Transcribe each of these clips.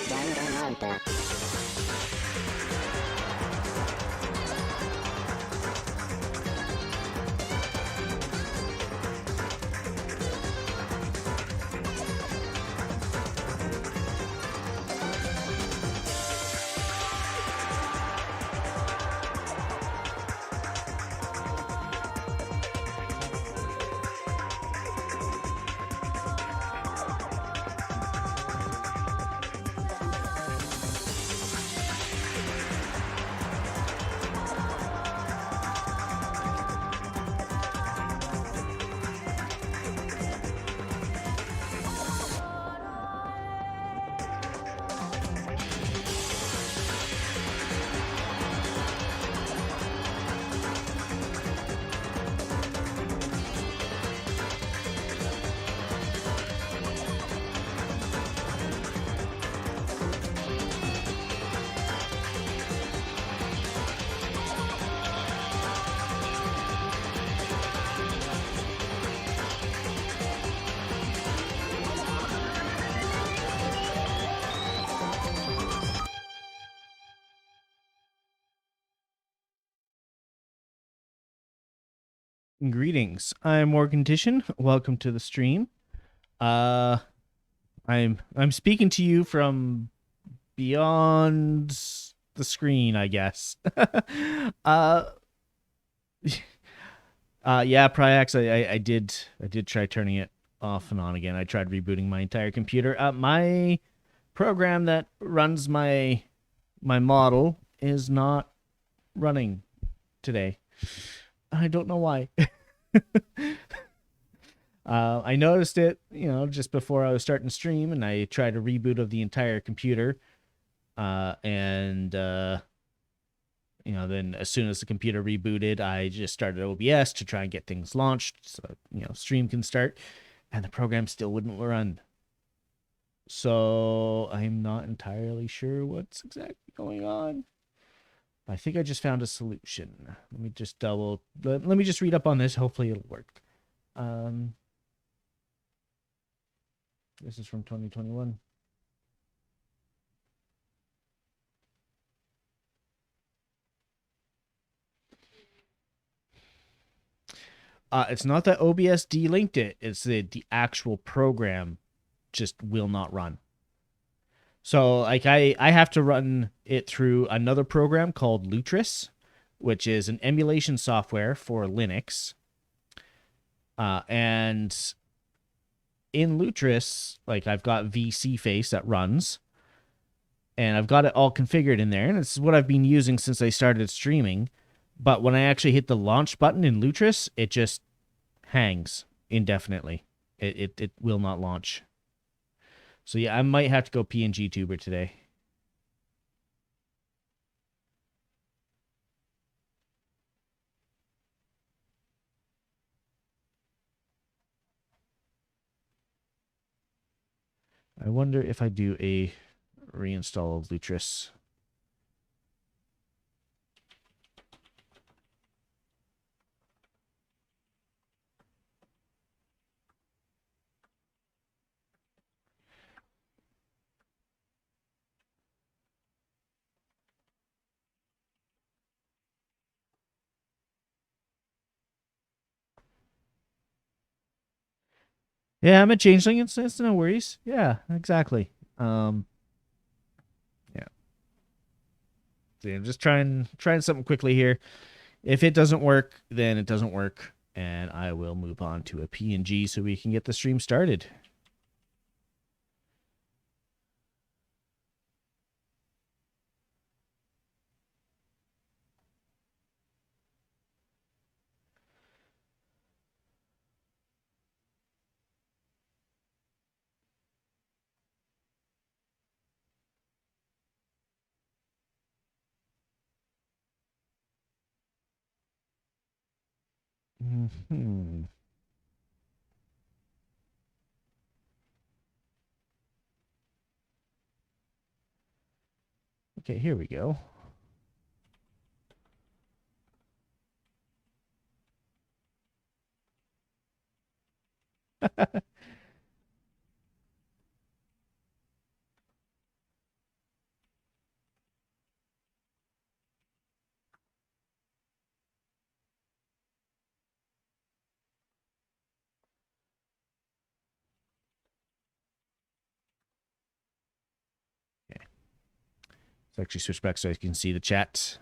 Danganronpa. Greetings. I'm Morgan Titian. Welcome to the stream. I'm speaking to you from beyond the screen, I guess. Yeah, Pryax, I did try turning it off and on again. I tried rebooting my entire computer. My program that runs my model is not running today. I don't know why. I noticed it, just before I was starting to stream, and I tried a reboot of the entire computer. Then as soon as the computer rebooted, I just started OBS to try and get things launched so, stream can start, and the program still wouldn't run. So I'm not entirely sure what's exactly going on. I think I just found a solution. Let me just let me just read up on this. Hopefully it'll work. This is from 2021. It's not that OBS delinked it. It's the actual program just will not run. So like I have to run it through another program called Lutris, which is an emulation software for Linux. And in Lutris, like I've got VSeeFace that runs, and I've got it all configured in there, and it's what I've been using since I started streaming. But when I actually hit the launch button in Lutris, it just hangs indefinitely. It will not launch. So yeah, I might have to go PNG tuber today. I wonder if I do a reinstall of Lutris. Yeah, I'm a changeling. It's no worries. Yeah, exactly. Yeah. So I'm just trying something quickly here. If it doesn't work, then it doesn't work, and I will move on to a PNG so we can get the stream started. Okay, here we go. Let's actually switch back so I can see the chat.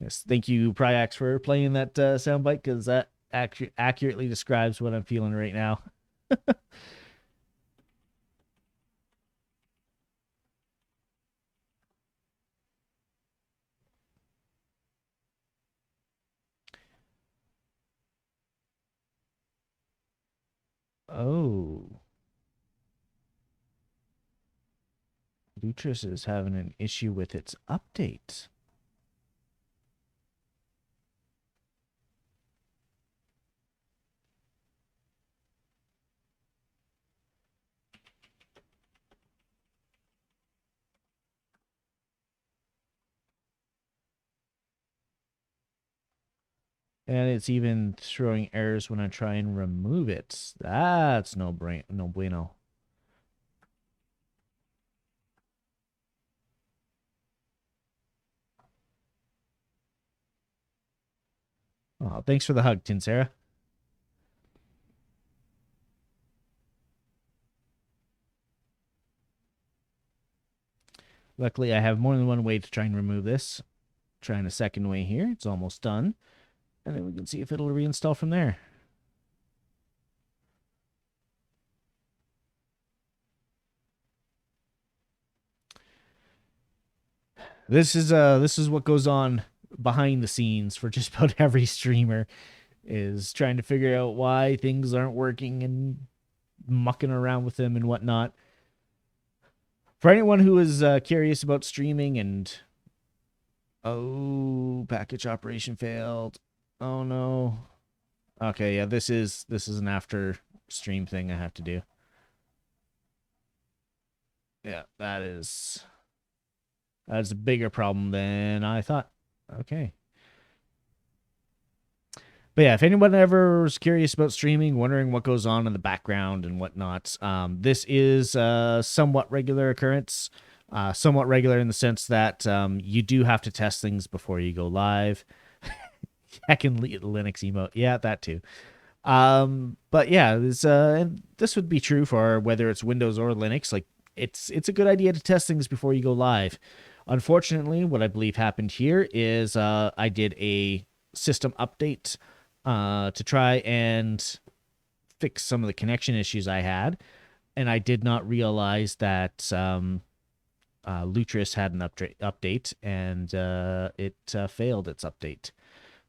Yes, thank you, Pryax, for playing that soundbite, because that accurately describes what I'm feeling right now. Oh. Lutris is having an issue with its update. And it's even throwing errors when I try and remove it. That's no bueno. Oh, thanks for the hug, Tinsara. Luckily, I have more than one way to try and remove this. Trying a second way here. It's almost done. And then we can see if it'll reinstall from there. This is what goes on behind the scenes for just about every streamer, is trying to figure out why things aren't working and mucking around with them and whatnot. For anyone who is curious about streaming and package operation failed. Oh no. Okay, yeah, this is an after stream thing I have to do. Yeah, that's a bigger problem than I thought. Okay. But yeah, if anyone ever was curious about streaming, wondering what goes on in the background and whatnot, this is a somewhat regular occurrence. Somewhat regular in the sense that you do have to test things before you go live. Heckin' Linux emote. Yeah, that too. But yeah, this would be true for whether it's Windows or Linux. Like, it's a good idea to test things before you go live. Unfortunately, what I believe happened here is I did a system update to try and fix some of the connection issues I had, and I did not realize that Lutris had an update, and it failed its update.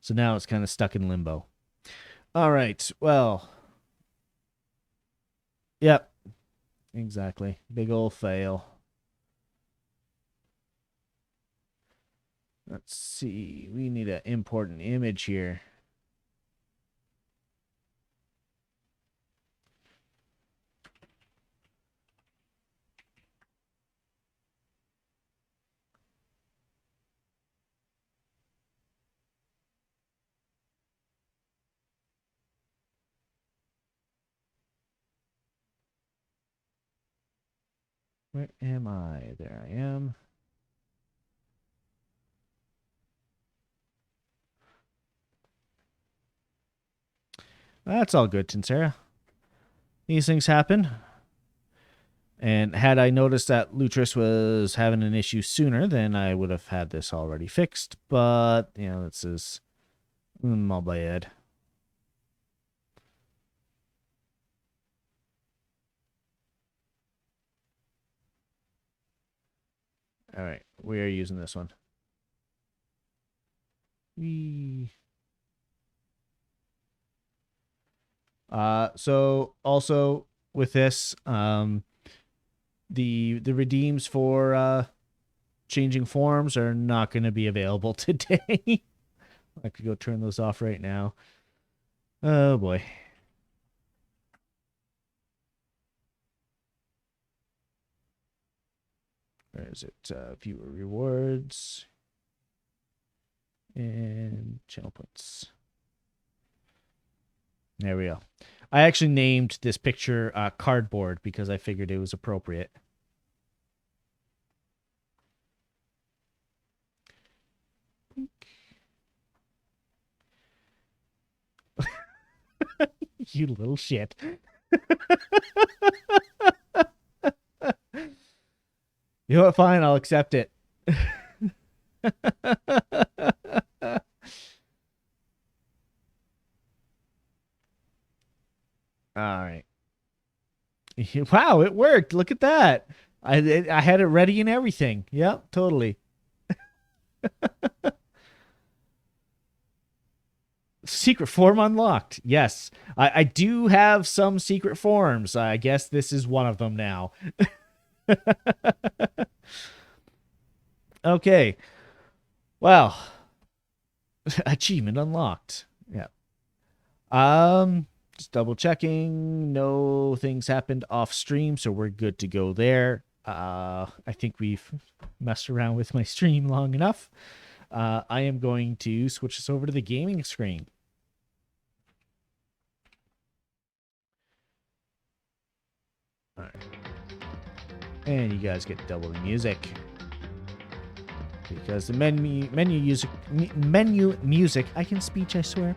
So now it's kind of stuck in limbo. All right, well, yep, exactly. Big old fail. Let's see. We need to import an image here. Where am I? There I am. That's all good, Tinsara. These things happen. And had I noticed that Lutris was having an issue sooner, then I would have had this already fixed. But, you know, this is my bad. All right, we are using this one. So also with this, the redeems for changing forms are not going to be available today. I could go turn those off right now. Oh boy. Where is it? Viewer rewards. And channel points. There we go. I actually named this picture cardboard because I figured it was appropriate. You little shit. You know what? Fine, I'll accept it. All right. Wow, it worked. Look at that. I had it ready and everything. Yep, totally. Secret form unlocked. Yes, I do have some secret forms. I guess this is one of them now. Okay. Well, achievement unlocked. Yeah. Just double checking. No things happened off stream, so we're good to go there. I think we've messed around with my stream long enough. I am going to switch this over to the gaming screen. All right. And you guys get double the music. Because the menu music, I can speech, I swear,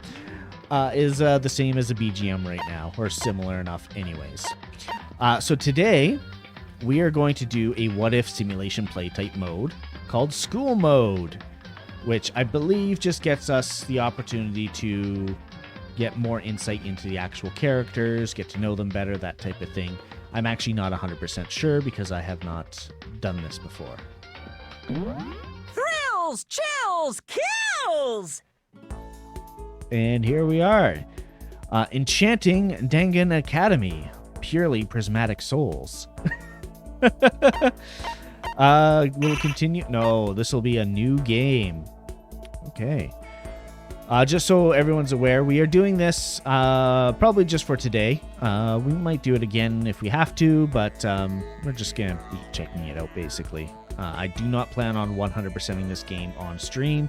is the same as the BGM right now, or similar enough anyways. So today, we are going to do a what-if simulation play type mode called School Mode, which I believe just gets us the opportunity to get more insight into the actual characters, get to know them better, that type of thing. I'm actually not 100% sure because I have not done this before. Thrills, chills, kills! And here we are. Enchanting Dangan Academy. Purely prismatic souls. We'll continue. No, this will be a new game. Okay. Just so everyone's aware, we are doing this probably just for today. We might do it again if we have to, but we're just going to be checking it out, basically. I do not plan on 100%ing this game on stream.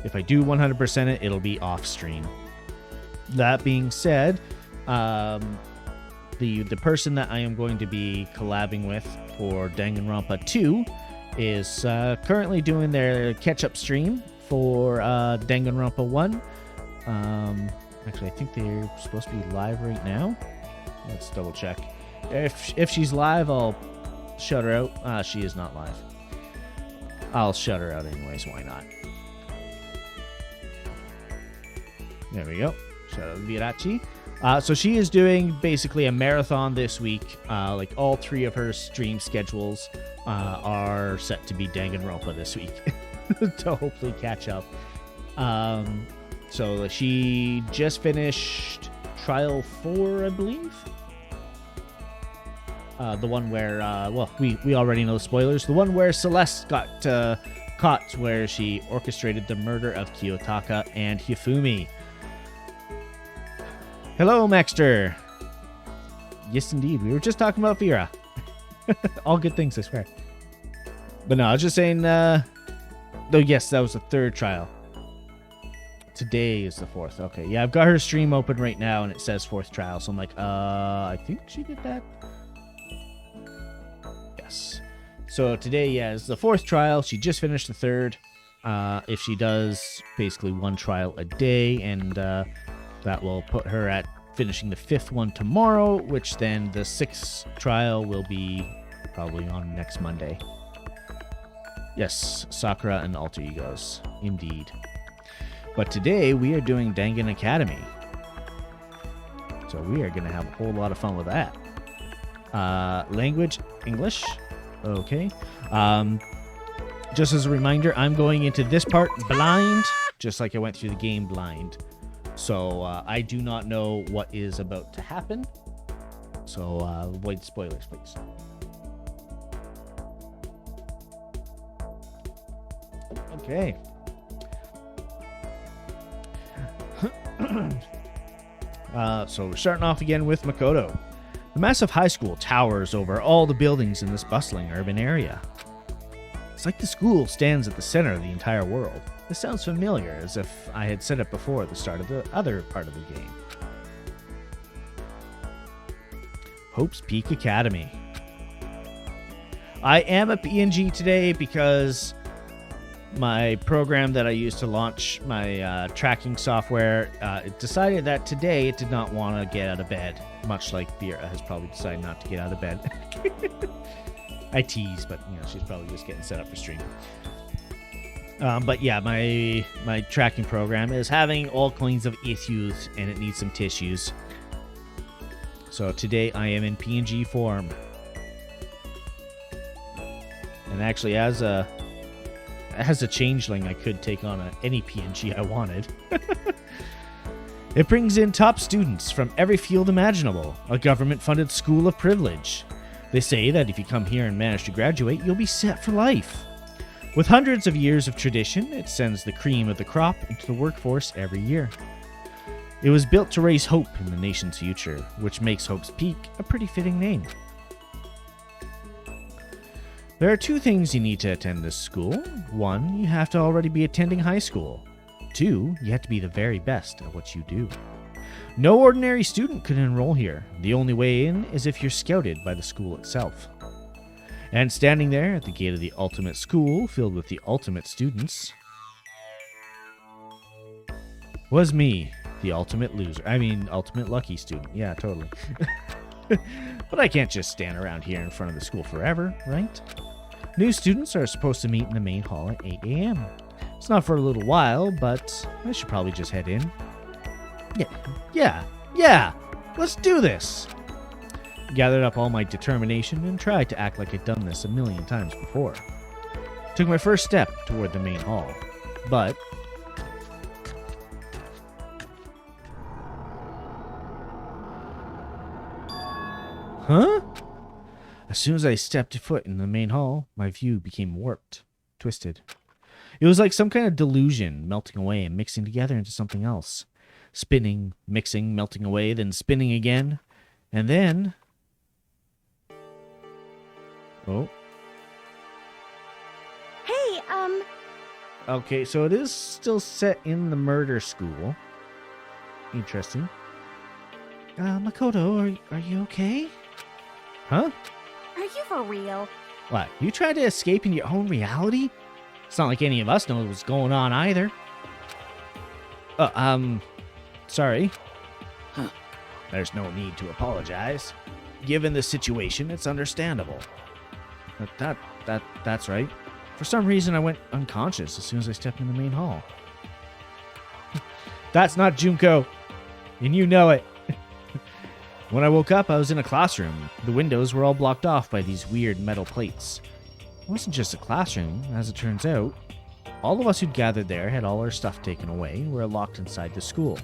If I do 100% it, it'll be off stream. That being said, the person that I am going to be collabing with for Danganronpa 2 is currently doing their catch-up stream for Danganronpa 1. Actually, I think they're supposed to be live right now. Let's double check. If she's live, I'll shut her out. She is not live. I'll shut her out anyways. Why not? There we go. Shout out Virachi. So she is doing basically a marathon this week. Like all three of her stream schedules are set to be Danganronpa this week to hopefully catch up. So she just finished Trial 4, I believe. The one where, well, we already know spoilers. The one where Celeste got caught, where she orchestrated the murder of Kiyotaka and Hifumi. Hello, Maxter. Yes, indeed. We were just talking about Vera. All good things, I swear. But no, I was just saying, oh, yes, that was the third trial. Today is the fourth. Okay, yeah, I've got her stream open right now, and it says fourth trial. So I'm like, I think she did that. Yes. So today, yeah, is the fourth trial. She just finished the third. If she does basically one trial a day, and that will put her at finishing the fifth one tomorrow, which then the sixth trial will be probably on next Monday. Yes, Sakura and Alter Egos. Indeed. But today, we are doing Dangan Academy. So we are going to have a whole lot of fun with that. Language, English. Okay. Just as a reminder, I'm going into this part blind, just like I went through the game blind. So I do not know what is about to happen. So avoid spoilers, please. Okay. So we're starting off again with Makoto. The massive high school towers over all the buildings in this bustling urban area. It's like the school stands at the center of the entire world. This sounds familiar, as if I had said it before at the start of the other part of the game. Hope's Peak Academy. I am a PNG today because my program that I use to launch my tracking software it decided that today it did not want to get out of bed, much like Vera has probably decided not to get out of bed. I tease, but she's probably just getting set up for stream. But yeah, my tracking program is having all kinds of issues, and it needs some tissues. So today I am in PNG form. And actually, as a changeling, I could take on any PNG I wanted. It brings in top students from every field imaginable, a government-funded school of privilege. They say that if you come here and manage to graduate, you'll be set for life. With hundreds of years of tradition, it sends the cream of the crop into the workforce every year. It was built to raise hope in the nation's future, which makes Hope's Peak a pretty fitting name. There are 2 things you need to attend this school. 1, you have to already be attending high school. 2, you have to be the very best at what you do. No ordinary student could enroll here. The only way in is if you're scouted by the school itself. And standing there at the gate of the ultimate school, filled with the ultimate students, was me, the ultimate loser. I mean, ultimate lucky student. Yeah, totally. But I can't just stand around here in front of the school forever, right? New students are supposed to meet in the main hall at 8 a.m. It's not for a little while, but I should probably just head in. Yeah, let's do this! Gathered up all my determination and tried to act like I'd done this a million times before. Took my first step toward the main hall, but... Huh? As soon as I stepped foot in the main hall, my view became warped, twisted. It was like some kind of delusion melting away and mixing together into something else. Spinning, mixing, melting away, then spinning again, and then... Oh. Hey, Okay, so it is still set in the murder school. Interesting. Makoto, are you okay? Huh? are you for real? What, you tried to escape in your own reality? It's not like any of us know what's going on either. Sorry. Huh. There's no need to apologize. Given the situation, it's understandable. That's right. For some reason, I went unconscious as soon as I stepped in the main hall. That's not Junko, and you know it. When I woke up, I was in a classroom. The windows were all blocked off by these weird metal plates. It wasn't just a classroom, as it turns out. All of us who'd gathered there had all our stuff taken away and were locked inside the school.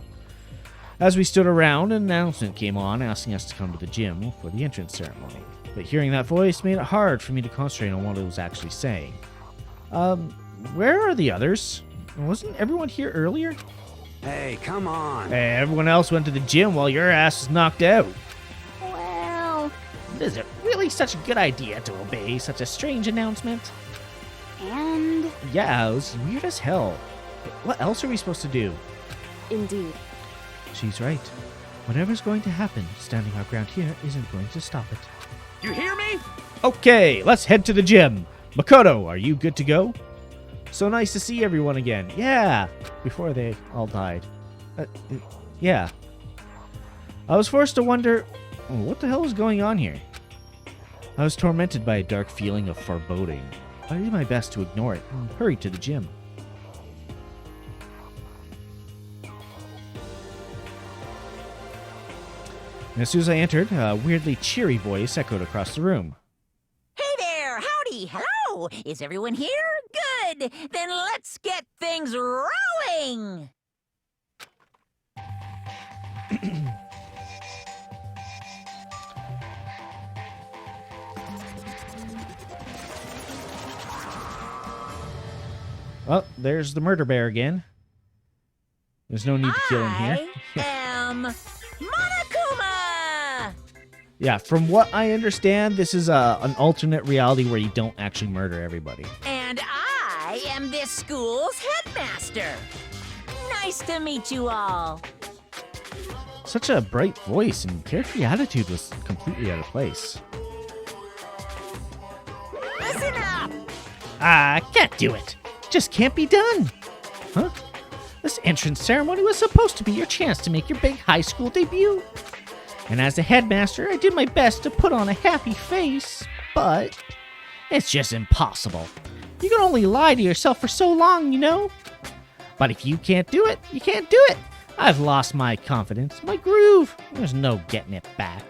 As we stood around, an announcement came on asking us to come to the gym for the entrance ceremony. But hearing that voice made it hard for me to concentrate on what it was actually saying. Where are the others? Wasn't everyone here earlier? Hey, come on. Hey, everyone else went to the gym while your ass was knocked out. Well, Is it really such a good idea to obey such a strange announcement? and Yeah, it was weird as hell. But what else are we supposed to do? indeed. She's right. Whatever's going to happen, standing our ground here isn't going to stop it. You hear me? Okay, let's head to the gym. Makoto, are you good to go? So nice to see everyone again. Yeah, before they all died. Yeah. I was forced to wonder, what the hell is going on here? I was tormented by a dark feeling of foreboding. I did my best to ignore it and hurried to the gym. And as soon as I entered, a weirdly cheery voice echoed across the room. Hey there, howdy, hello. Is everyone here? Good. Then let's get things rolling. Well, there's the murder bear again. There's no need to kill him here. I am Monokuma. Yeah, from what I understand, this is an alternate reality where you don't actually murder everybody. And am this school's headmaster. Nice to meet you all. Such a bright voice and carefree attitude was completely out of place. Listen up! I can't do it. Just can't be done. Huh? This entrance ceremony was supposed to be your chance to make your big high school debut. And as a headmaster, I did my best to put on a happy face, but it's just impossible. You can only lie to yourself for so long, you know? But if you can't do it, you can't do it. I've lost my confidence, my groove. There's no getting it back.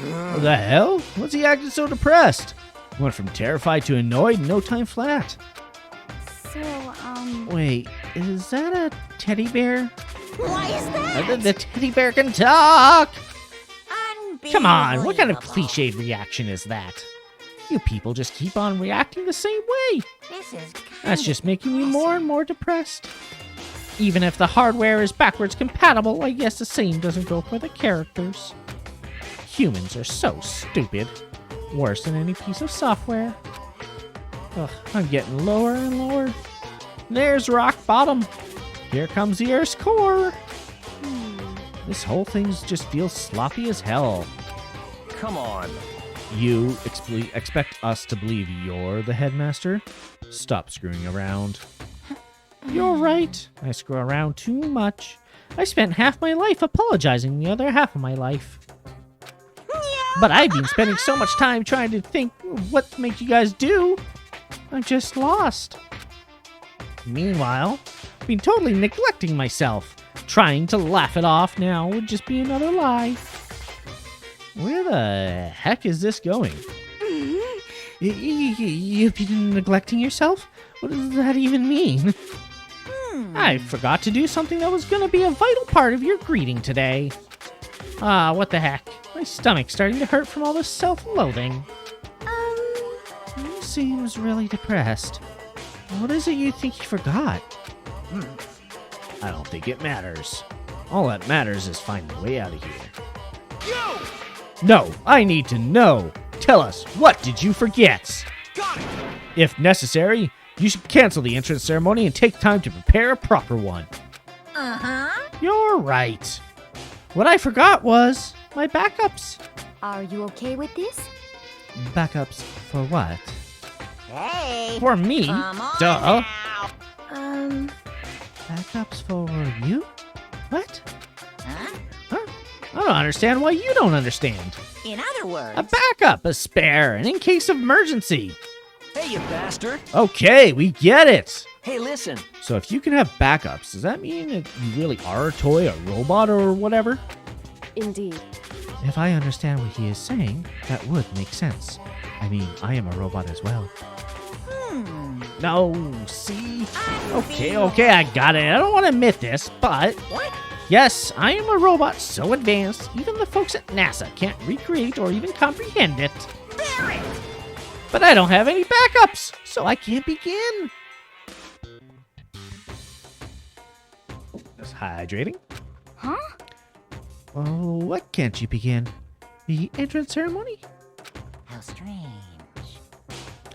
What the hell? What's he acting so depressed? Went from terrified to annoyed in no time flat. So, Wait, is that a teddy bear? Why is that? The teddy bear can talk! Come on, what kind of Unbelievable. cliched reaction is that? You people just keep on reacting the same way. This is That's just making you more and more depressed. Even if the hardware is backwards compatible, I guess the same doesn't go for the characters. Humans are so stupid. Worse than any piece of software. Ugh, I'm getting lower and lower. There's rock bottom. Here comes the Earth's core. This whole thing just feels sloppy as hell. Come on. You expect us to believe you're the headmaster? Stop screwing around. You're right. I screw around too much. I spent half my life apologizing the other half of my life. But I've been spending so much time trying to think what to make you guys do. I'm just lost. Meanwhile, I've been totally neglecting myself. Trying to laugh it off now would just be another lie. Where the heck is this going? You've been neglecting yourself? What does that even mean? I forgot to do something that was going to be a vital part of your greeting today. What the heck? My stomach's starting to hurt from all this self-loathing. You seems really depressed. What is it you think you forgot? I don't think it matters. All that matters is finding a way out of here. No, I need to know. Tell us, what did you forget? Got it. If necessary, you should cancel the entrance ceremony and take time to prepare a proper one. Uh-huh. You're right. What I forgot was my backups. are you okay with this? Backups for what? Hey. For me? Come on Duh. now. Backups for you? What? Huh? Huh? I don't understand why you don't understand. In other words, A backup, a spare, and in case of emergency. Hey, you bastard. Okay, we get it. Hey, listen. So if you can have backups, does that mean that you really are a toy, a robot, or whatever? Indeed. If I understand what he is saying, that would make sense. I mean, I am a robot as well. No, see? Okay, I got it. I don't want to admit this, but What? yes, I am a robot so advanced, even the folks at NASA can't recreate or even comprehend it. Barrett! But I don't have any backups, so I can't begin. That's hydrating. Huh? Oh, what can't you begin? The entrance ceremony? How strange.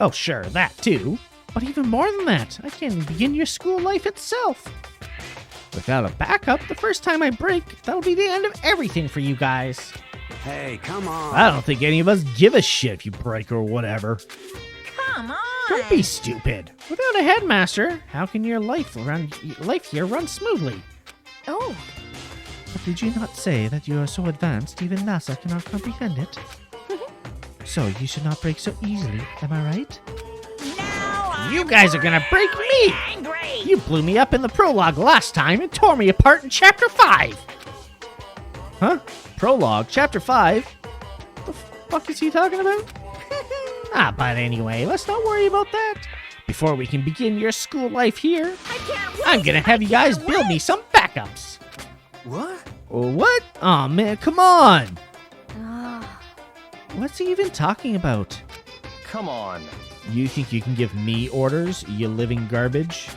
Oh, sure, that too. But even more than that, I can't even begin your school life itself. Without a backup, the first time I break, that'll be the end of everything for you guys. Hey, come on. I don't think any of us give a shit if you break or whatever. Come on. Don't be stupid. Without a headmaster, how can your life here run smoothly? Oh, But did you not say that you are so advanced even NASA cannot comprehend it? So you should not break so easily, am I right? Now You guys are gonna break me! angry. You blew me up in the prologue last time and tore me apart in Chapter 5! Huh? Prologue? Chapter 5? The fuck is he talking about? But anyway, let's not worry about that. Before we can begin your school life here, I can't wait. I'm gonna have you guys build me some backups. What? What? Aw, man, come on! ah, What's he even talking about? Come on. You think you can give me orders, you living garbage?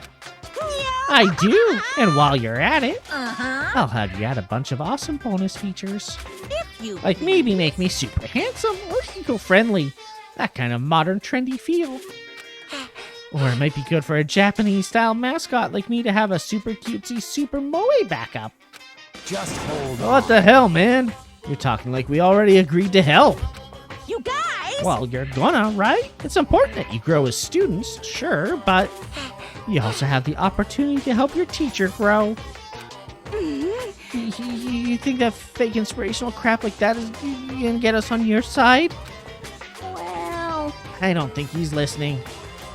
I do! And while you're at it, Uh-huh. I'll have you add a bunch of awesome bonus features. If you Like maybe make me super handsome or eco-friendly. That kind of modern trendy feel. Or it might be good for a Japanese-style mascot like me to have a super cutesy Super Moe backup. Just hold on. What the hell, man? You're talking like we already agreed to help. You guys! Well, you're gonna, right? It's important that you grow as students, sure, but you also have the opportunity to help your teacher grow. You think that fake inspirational crap like that is gonna get us on your side? Well, I don't think he's listening.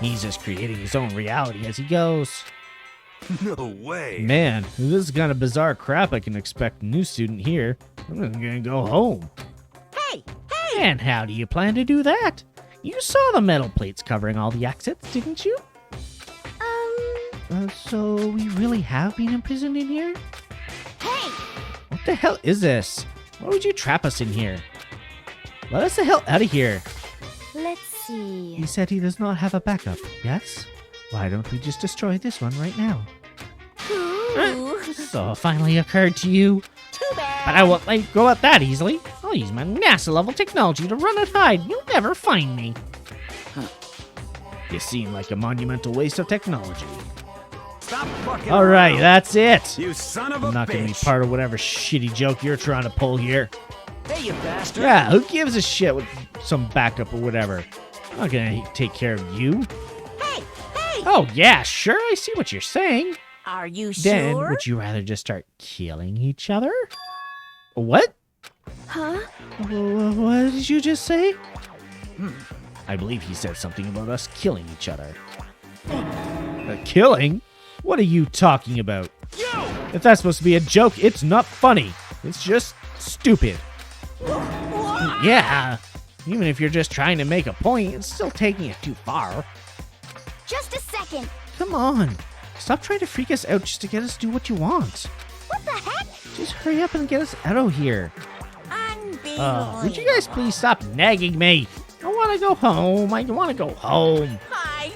He's just creating his own reality as he goes. No way. Man, if this is kind of bizarre crap I can expect a new student here, I'm gonna go home. Hey! And how do you plan to do that? You saw the metal plates covering all the exits, didn't you? So we really have been imprisoned in here? Hey! What the hell is this? Why would you trap us in here? Let us the hell out of here. let's see. He said he does not have a backup, yes? Why don't we just destroy this one right now? Ooh, So it finally occurred to you. too bad. But I won't let you go out that easily. I'll use my NASA-level technology to run and hide. You'll never find me. You seem like a monumental waste of technology. Stop fucking All right, around. that's it. You son of a I'm not going to be bitch. part of whatever shitty joke you're trying to pull here. Hey, you bastard. Yeah, who gives a shit with some backup or whatever? I'm not going to take care of you. Hey! Oh, yeah, sure, I see what you're saying. Are you Then, sure? would you rather just start killing each other? What? Huh? What did you just say? I believe he said something about us killing each other. Killing? What are you talking about? If that's supposed to be a joke, it's not funny. It's just stupid. Yeah. Even if you're just trying to make a point, it's still taking it too far. Just a second. Come on. Stop trying to freak us out just to get us to do what you want. What the heck? Just hurry up and get us out of here. Unbelievable. Would you guys please stop nagging me? I want to go home. I want to go home.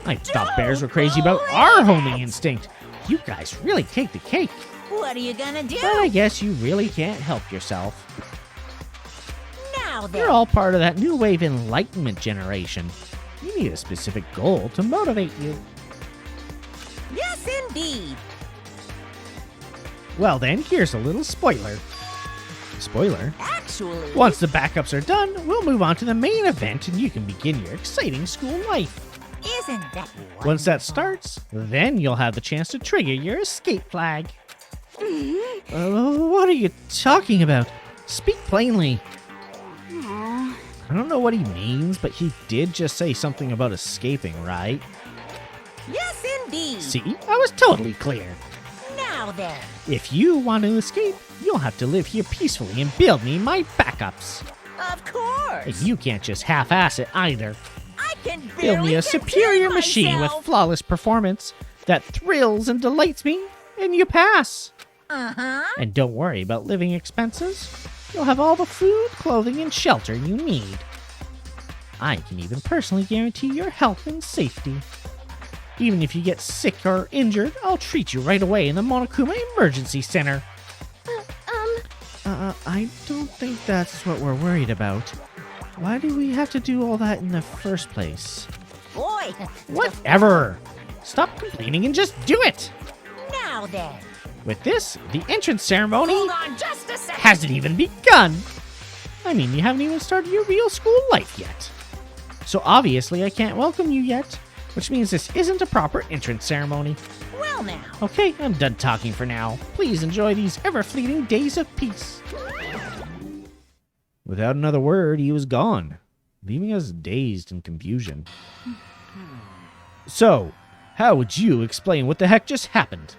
I thought bears were crazy about our homing instinct. You guys really take the cake. What are you gonna do? But I guess you really can't help yourself. Now then. You're all part of that new wave enlightenment generation. You need a specific goal to motivate you. Yes, indeed. Well then, here's a little spoiler. Spoiler? Actually. Once the backups are done, we'll move on to the main event and you can begin your exciting school life. Isn't that Once that starts, then you'll have the chance to trigger your escape flag. What are you talking about? Speak plainly. Aw. I don't know what he means, but he did just say something about escaping, right? Yes, indeed. See, I was totally clear. Now then. If you want to escape, you'll have to live here peacefully and build me my backups. Of course. You can't just half-ass it either. I can Build barely me a contain superior machine with myself. flawless performance that thrills and delights me, and you pass. Uh-huh. And don't worry about living expenses. You'll have all the food, clothing, and shelter you need. I can even personally guarantee your health and safety. Even if you get sick or injured, I'll treat you right away in the Monokuma Emergency Center. I don't think that's what we're worried about. Why do we have to do all that in the first place? Boy. Whatever! Stop complaining and just do it! Now then. With this, the entrance ceremony Hold on just a second. hasn't even begun! I mean, you haven't even started your real school life yet. So obviously I can't welcome you yet, which means this isn't a proper entrance ceremony. Well now. Okay, I'm done talking for now. Please enjoy these ever-fleeting days of peace. Without another word, he was gone, leaving us dazed in confusion. So, how would you explain what the heck just happened?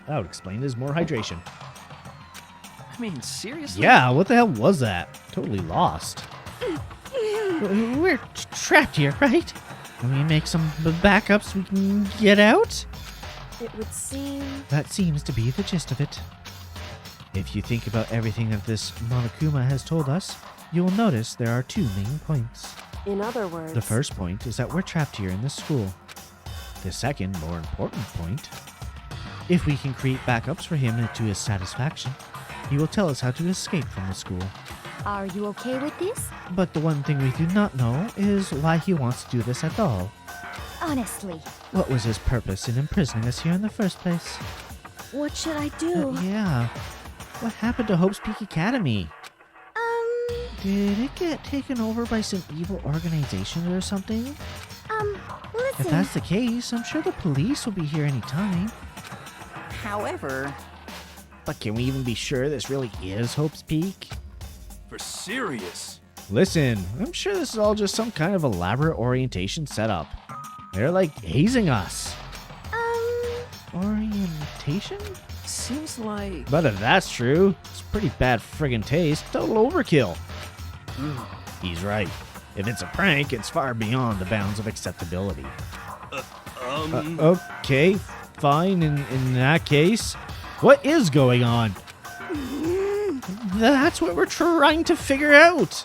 I would explain it as more hydration. I mean, seriously? Yeah, what the hell was that? Totally lost. We're trapped here, right? Can we make some backups we can get out? It would seem. That seems to be the gist of it. If you think about everything that this Monokuma has told us, you will notice there are two main points. In other words. The first point is that we're trapped here in this school. The second, more important point, if we can create backups for him to his satisfaction, he will tell us how to escape from the school. Are you okay with this? But the one thing we do not know is why he wants to do this at all. Honestly, What was his purpose in imprisoning us here in the first place? what should I do? Yeah. What happened to Hope's Peak Academy? Did it get taken over by some evil organization or something? If Listen. that's the case, I'm sure the police will be here any time. However, But can we even be sure this really is Hope's Peak? For serious. Listen, I'm sure this is all just some kind of elaborate orientation setup. They're like hazing us. Orientation? Seems like... But if that's true, it's pretty bad friggin' taste. Total overkill. He's right. If it's a prank, it's far beyond the bounds of acceptability. Okay, fine. In that case, what is going on? That's what we're trying to figure out.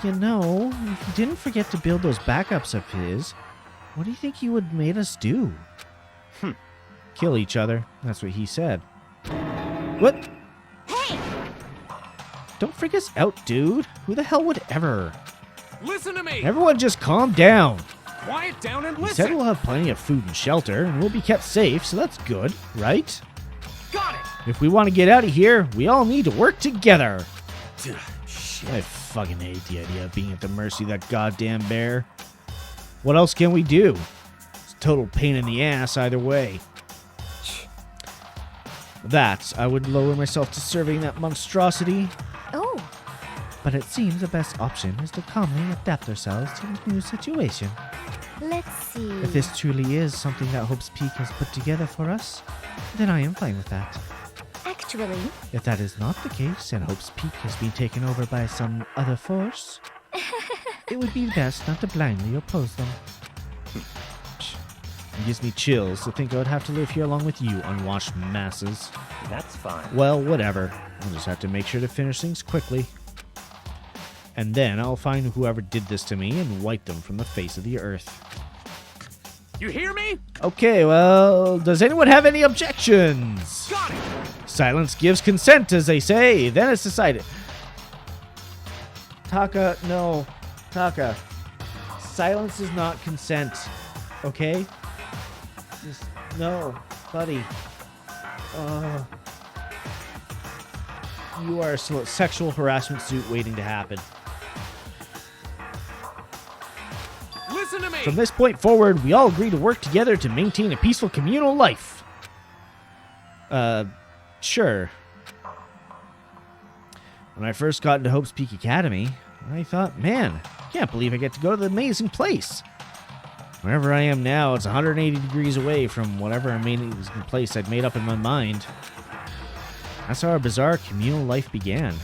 You know, if he didn't forget to build those backups of his, what do you think he would have made us do? Kill each other. That's what he said. What? hey, Don't freak us out, dude. Who the hell would ever? Listen to me! Everyone just calm down. Quiet down and He listen! said we'll have plenty of food and shelter, and we'll be kept safe, so that's good, right? Got it! If we want to get out of here, we all need to work together. Shit. I fucking hate the idea of being at the mercy of that goddamn bear. What else can we do? It's a total pain in the ass either way. That, I would lower myself to serving that monstrosity. Oh, But it seems the best option is to calmly adapt ourselves to the new situation. let's see. If this truly is something that Hope's Peak has put together for us, then I am fine with that. Actually, If that is not the case, and Hope's Peak has been taken over by some other force, it would be best not to blindly oppose them. It gives me chills to think I would have to live here along with you, unwashed masses. That's fine. Well, whatever. I'll just have to make sure to finish things quickly. And then I'll find whoever did this to me and wipe them from the face of the earth. You hear me? Okay, well, does anyone have any objections? Got it! Silence gives consent, as they say. Then it's decided. Taka, no. Taka. Silence is not consent. Okay? Just, no, buddy. You are a sexual harassment suit waiting to happen. Listen to me! From this point forward, we all agree to work together to maintain a peaceful communal life. Sure. When I first got into Hope's Peak Academy, I thought, man, I can't believe I get to go to the amazing place. Wherever I am now, it's 180 degrees away from whatever amazing place I'd made up in my mind. That's how our bizarre communal life began.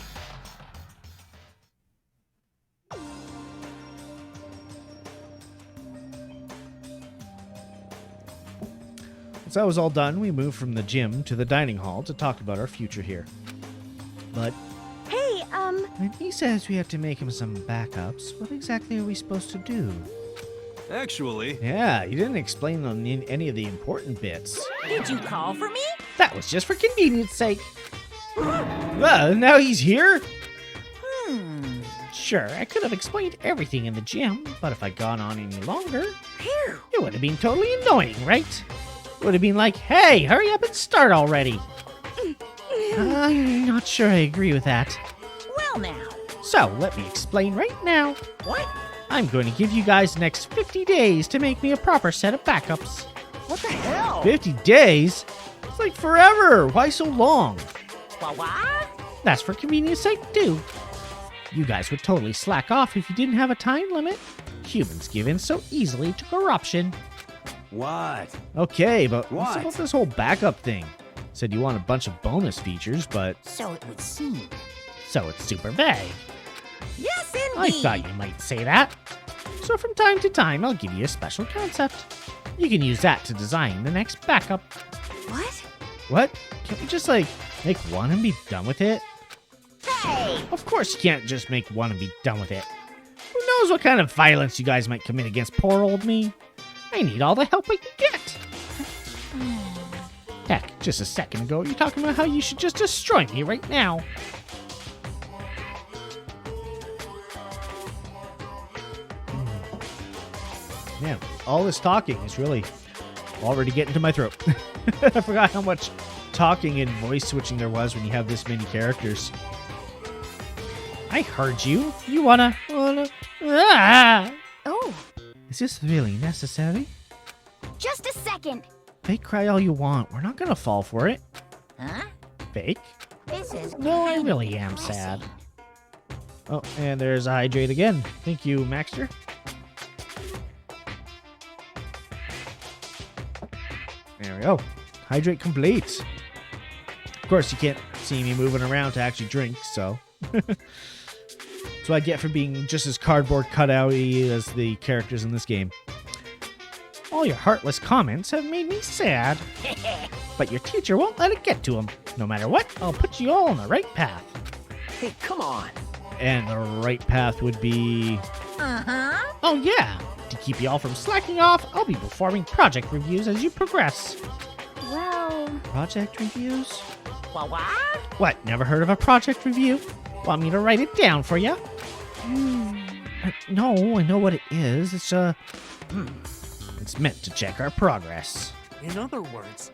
Once that was all done, we moved from the gym to the dining hall to talk about our future here. But hey, when he says we have to make him some backups, what exactly are we supposed to do? Actually, Yeah, you didn't explain on any of the important bits. did you call for me? That was just for convenience sake. Well, now he's here? Sure, I could have explained everything in the gym, but if I'd gone on any longer, Phew. it would have been totally annoying, right? It would have been like, hey, hurry up and start already. I'm not sure I agree with that. Well now. So, let me explain right now. What? I'm going to give you guys the next 50 days to make me a proper set of backups. What the hell? 50 days? It's like forever. Why so long? What? That's for convenience sake, too. You guys would totally slack off if you didn't have a time limit. Humans give in so easily to corruption. what? Okay, but what's What? about this whole backup thing? Said you want a bunch of bonus features, but So it would seem. so it's super vague. Yes, indeed. I thought you might say that. So from time to time, I'll give you a special concept. You can use that to design the next backup. what? What? Can't we just, like, make one and be done with it? Hey! Of course you can't just make one and be done with it. Who knows what kind of violence you guys might commit against poor old me? I need all the help I can get. Heck, just a second ago, you're talking about how you should just destroy me right now. Man, all this talking is really already getting to my throat. I forgot how much talking and voice switching there was when you have this many characters. I heard you. You wanna... Ah! Oh, Is this really necessary? just a second. Fake cry all you want. We're not gonna fall for it. Huh? Fake? This is No, I kind really of am depressing. sad. Oh, and there's a hydrate again. Thank you, Maxter. There we go. Hydrate complete. Of course, you can't see me moving around to actually drink, so... That's what I get for being just as cardboard cutout-y as the characters in this game. All your heartless comments have made me sad. But your teacher won't let it get to him. No matter what, I'll put you all on the right path. Hey, come on. And the right path would be... Uh-huh. Oh yeah! To keep you all from slacking off, I'll be performing project reviews as you progress. Well, Project reviews? What? What, never heard of a project review? Want me to write it down for you? No, I know what it is. It's it's meant to check our progress. In other words,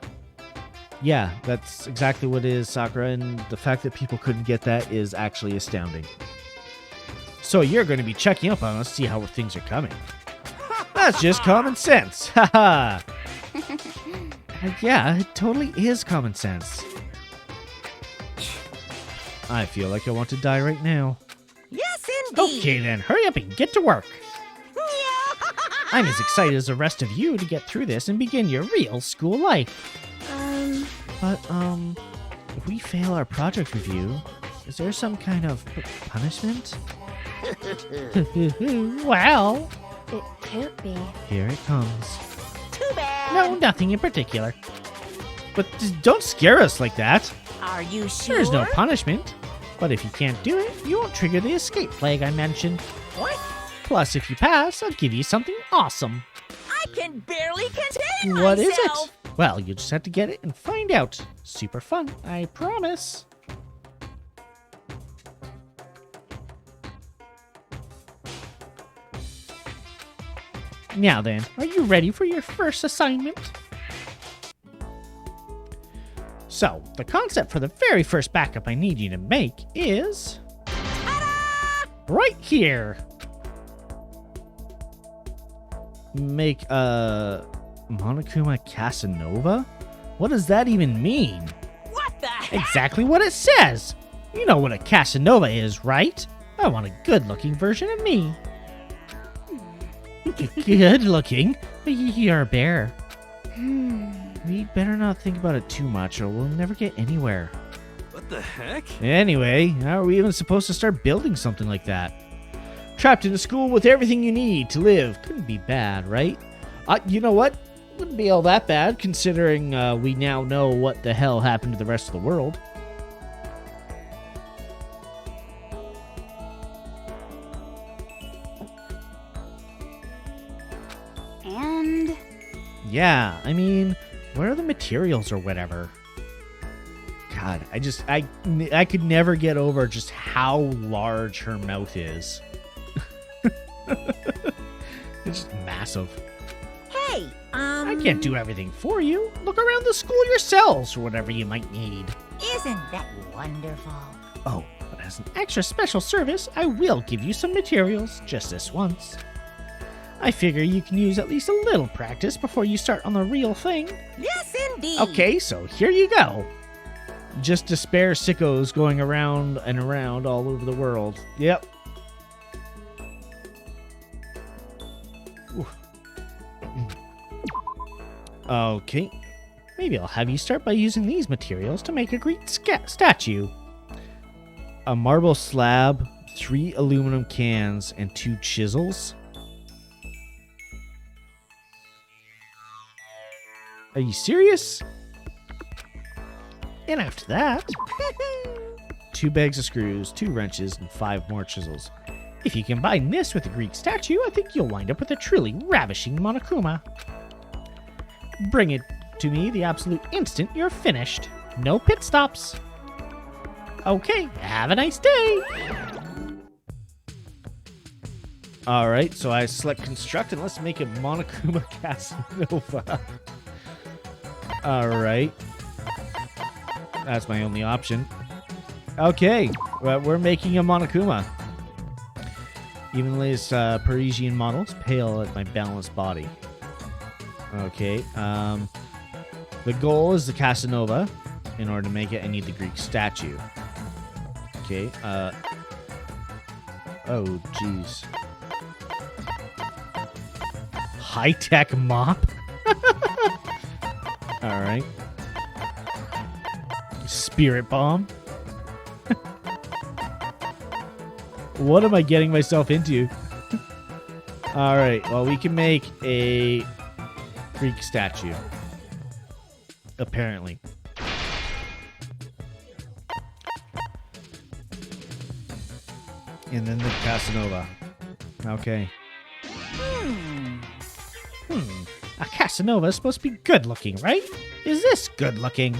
Yeah, that's exactly what it is, Sakura, and the fact that people couldn't get that is actually astounding. So you're going to be checking up on us, see how things are coming. That's just common sense. Haha. Yeah, it totally is common sense. I feel like I want to die right now. Yes, indeed. Okay then, hurry up and get to work. I'm as excited as the rest of you to get through this and begin your real school life. But, if we fail our project review, is there some kind of punishment? Well, it can't be. here it comes. Too bad. No, nothing in particular. But just don't scare us like that. Are you sure? There's no punishment. But if you can't do it, you won't trigger the escape flag I mentioned. What? Plus, if you pass, I'll give you something awesome. I can barely contain What is myself. it? Well, you just have to get it and find out. Super fun, I promise. Now then, are you ready for your first assignment? So, the concept for the very first backup I need you to make is... right here! Make a Monokuma Casanova? What does that even mean? What the heck? Exactly what it says! You know what a Casanova is, right? I want a good-looking version of me. Good-looking? You're a bear. We better not think about it too much or we'll never get anywhere. what the heck? Anyway, how are we even supposed to start building something like that? Trapped in a school with everything you need to live. Couldn't be bad, right? You know what? Wouldn't be all that bad, considering we now know what the hell happened to the rest of the world. And Yeah, I mean, where are the materials or whatever? God, I could never get over just how large her mouth is. It's just massive. Hey, I can't do everything for you. Look around the school yourselves for whatever you might need. Isn't that wonderful? Oh, but as an extra special service, I will give you some materials just this once. I figure you can use at least a little practice before you start on the real thing. Yes, indeed. Okay, so here you go. Just to spare sickos going around and around all over the world. Yep. Ooh. Okay. Maybe I'll have you start by using these materials to make a Greek statue. A marble slab, 3 aluminum cans, and 2 chisels. Are you serious? And after that, 2 bags of screws, 2 wrenches, and 5 more chisels. If you combine this with the Greek statue, I think you'll wind up with a truly ravishing Monokuma. Bring it to me the absolute instant you're finished. No pit stops. Okay, have a nice day. All right, so I select construct, and let's make a Monokuma Casanova. All right. That's my only option. Okay, well, we're making a Monokuma. Evenly as Parisian models, pale at my balanced body. Okay, the goal is the Casanova. In order to make it, I need the Greek statue. Okay, oh, jeez. High-tech mop? Alright. Spirit bomb? What am I getting myself into? Alright, well, we can make a Greek statue. Apparently. And then the Casanova. Okay. A Casanova is supposed to be good looking, right? Is this good looking?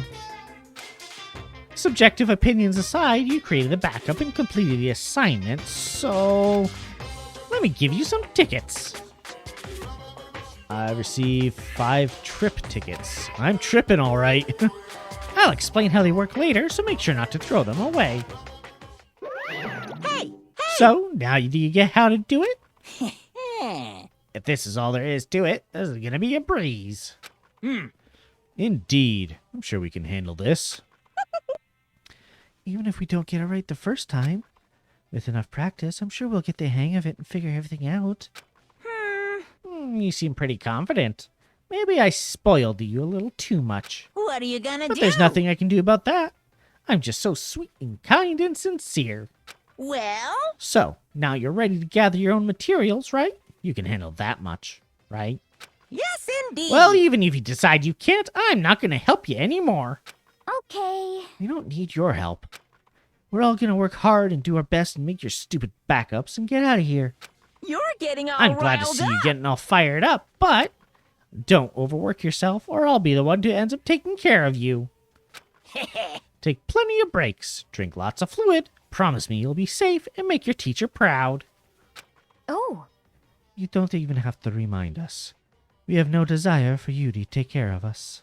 Subjective opinions aside, you created a backup and completed the assignment, so let me give you some tickets. I received 5 trip tickets. I'm tripping all right. I'll explain how they work later, so make sure not to throw them away. Hey! So, now do you get how to do it? Hey! If this is all there is to it, this is gonna be a breeze. Indeed. I'm sure we can handle this. Even if we don't get it right the first time, with enough practice, I'm sure we'll get the hang of it and figure everything out. You seem pretty confident. Maybe I spoiled you a little too much. What are you gonna But do? there's nothing I can do about that. I'm just so sweet and kind and sincere. Well? So, now you're ready to gather your own materials, right? You can handle that much, right? Yes, indeed. Well, even if you decide you can't, I'm not going to help you anymore. Okay. We don't need your help. We're all going to work hard and do our best and make your stupid backups and get out of here. You're getting all I'm glad to riled see you up. getting all fired up, but don't overwork yourself or I'll be the one who ends up taking care of you. Take plenty of breaks, drink lots of fluid, promise me you'll be safe, and make your teacher proud. Oh. You don't even have to remind us. We have no desire for you to take care of us.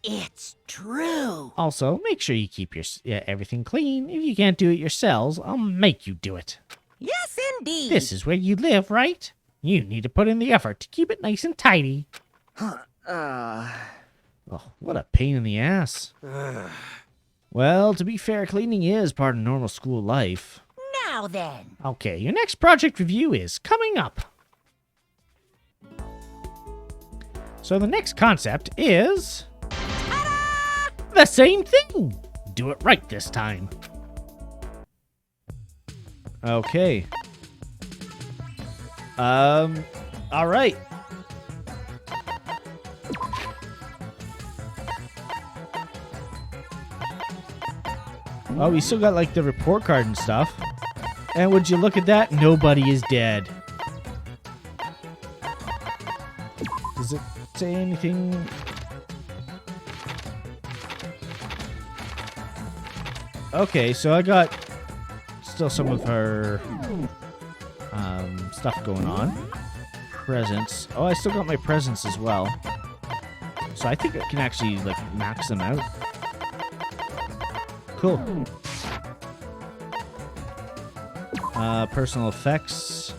It's true. Also, make sure you keep your everything clean. If you can't do it yourselves, I'll make you do it. Yes, indeed. This is where you live, right? You need to put in the effort to keep it nice and tidy. Oh, what a pain in the ass. Well, to be fair, cleaning is part of normal school life. Now then. Okay, your next project review is coming up. So the next concept is the same thing. Do it right this time. Okay. All right. Oh, we still got like the report card and stuff. And would you look at that? Nobody is dead. Does it say anything? Okay, so I got still some of her stuff going on. Presents. Oh, I still got my presents as well. So I think I can actually like max them out. Cool. Personal effects.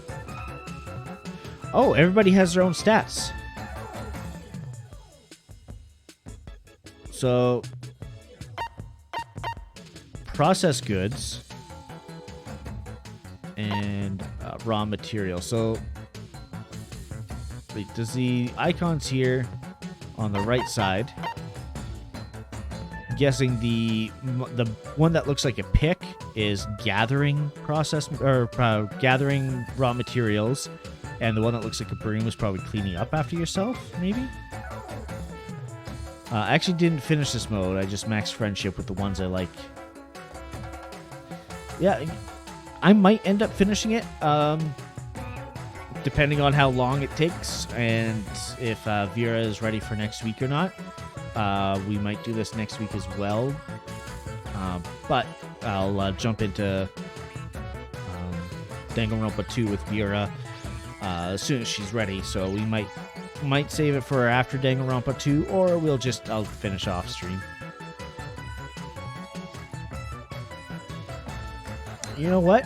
Oh, everybody has their own stats. So, processed goods and raw material. So, wait, does the icons here on the right side? I'm guessing the one that looks like a pick is gathering gathering raw materials, and the one that looks like a broom is probably cleaning up after yourself, maybe. I actually didn't finish this mode. I just maxed friendship with the ones I like. Yeah, I might end up finishing it, depending on how long it takes and if Vera is ready for next week or not. We might do this next week as well, but I'll jump into Danganronpa 2 with Vera as soon as she's ready. So we might save it for after Danganronpa 2, or I'll finish off stream. You know what?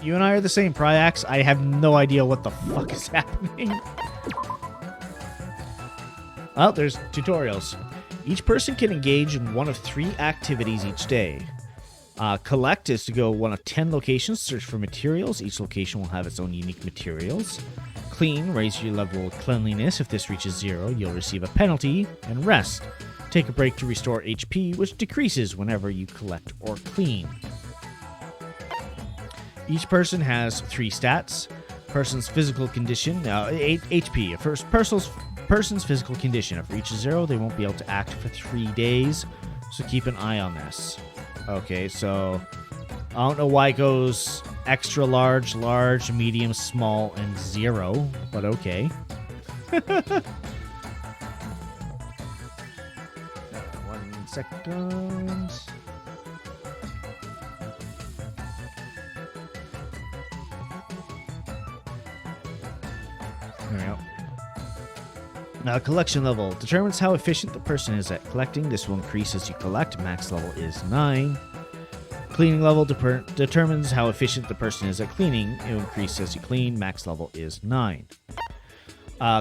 You and I are the same, Pryax. I have no idea what the fuck is happening. Oh, there's tutorials. Each person can engage in one of 3 activities each day. Collect is to go one of 10 locations, search for materials. Each location will have its own unique materials. Clean, raise your level of cleanliness. If this reaches 0, you'll receive a penalty. And rest. Take a break to restore HP, which decreases whenever you collect or clean. Each person has 3 stats. Person's physical condition, 8 HP. Person's physical condition. If it reaches 0, they won't be able to act for 3 days. So keep an eye on this. Okay, so I don't know why it goes extra large, large, medium, small, and 0, but okay. 1 second. There we go. Now, collection level determines how efficient the person is at collecting. This will increase as you collect. Max level is 9. Cleaning level determines how efficient the person is at cleaning. It will increase as you clean. Max level is 9.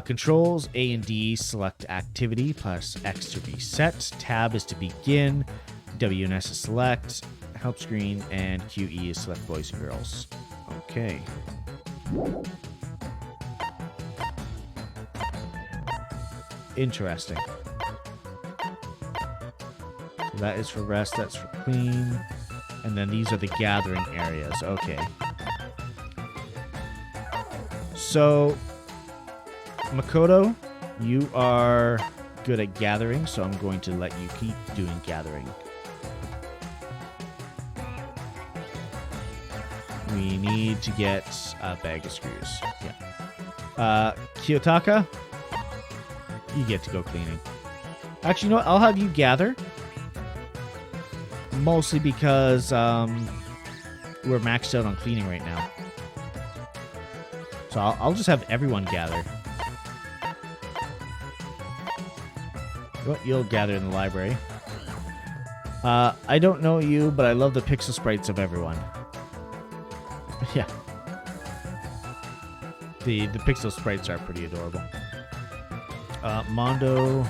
Controls A and D select activity plus X to reset. Tab is to begin. W and S is select. Help screen and QE is select boys and girls. Okay. Interesting. So that is for rest, that's for clean. And then these are the gathering areas. Okay. So, Makoto, you are good at gathering, so I'm going to let you keep doing gathering. We need to get a bag of screws. Yeah. Kiyotaka, you get to go cleaning. Actually, you know what? I'll have you gather. Mostly because we're maxed out on cleaning right now. So I'll just have everyone gather. Well, you'll gather in the library. I don't know you, but I love the pixel sprites of everyone. Yeah. The pixel sprites are pretty adorable. Mondo.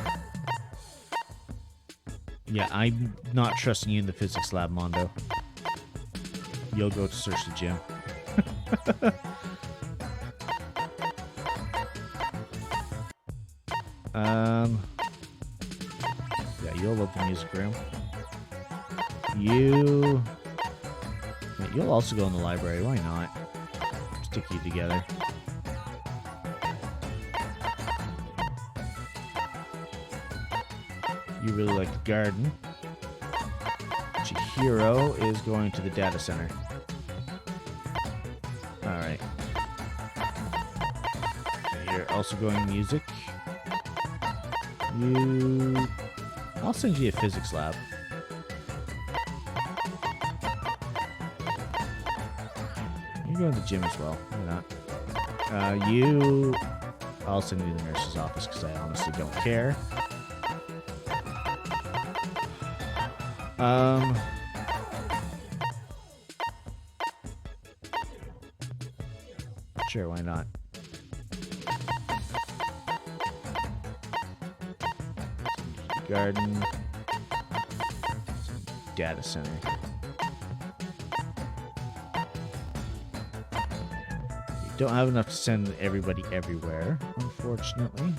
Yeah, I'm not trusting you in the physics lab, Mondo. You'll go to search the gym. Yeah, you'll love the music room. Yeah, you'll also go in the library. Why not? Stick you together. You really like the garden. Chihiro is going to the data center. Alright. You're also going music. I'll send you a physics lab. You're going to the gym as well. Why not? I'll send you to the nurse's office because I honestly don't care. Sure, why not? Garden. Data center. You don't have enough to send everybody everywhere, unfortunately.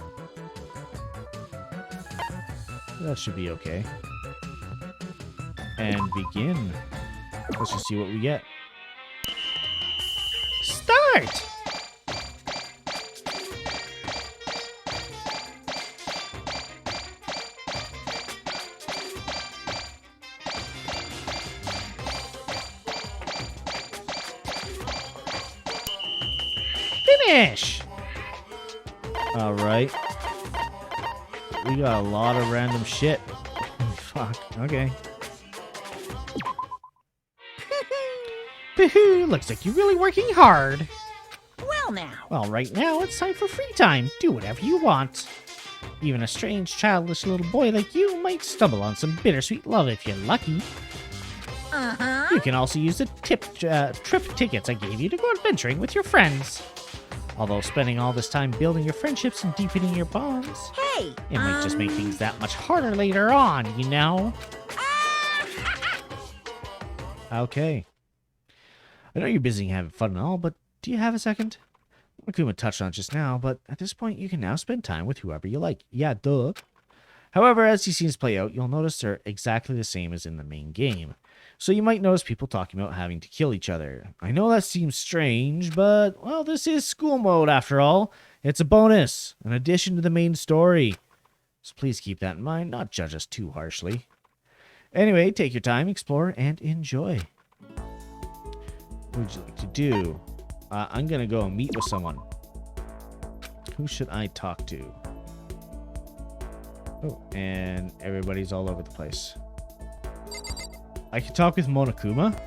That should be okay. And begin. Let's just see what we get. Start! Finish! Alright. We got a lot of random shit. Fuck. Okay. Boo-hoo, looks like you're really working hard. Well well now. Well, right now it's time for free time. Do whatever you want. Even a strange, childish little boy like you might stumble on some bittersweet love if you're lucky. Uh-huh. You can also use the trip tickets I gave you to go adventuring with your friends. Although spending all this time building your friendships and deepening your bonds, Hey, it might just make things that much harder later on, you know? Okay. I know you're busy having fun and all, but do you have a second? Akuma touched on it just now, but at this point, you can now spend time with whoever you like. Yeah, duh. However, as these scenes play out, you'll notice they're exactly the same as in the main game. So you might notice people talking about having to kill each other. I know that seems strange, but, well, this is school mode after all. It's a bonus, an addition to the main story. So please keep that in mind, not judge us too harshly. Anyway, take your time, explore, and enjoy. What would you like to do? I'm going to go and meet with someone. Who should I talk to? Oh, and everybody's all over the place. I can talk with Monokuma.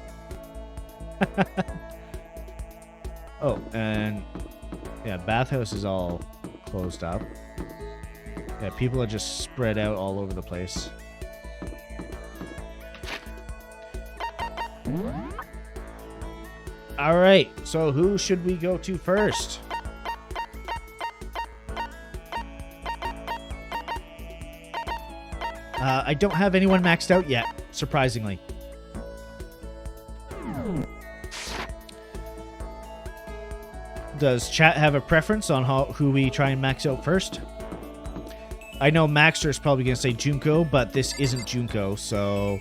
Oh, and yeah, bathhouse is all closed up. Yeah, people are just spread out all over the place. All right, so who should we go to first? I don't have anyone maxed out yet, surprisingly. Does chat have a preference on who we try and max out first? I know Maxter is probably going to say Junko, but this isn't Junko, so...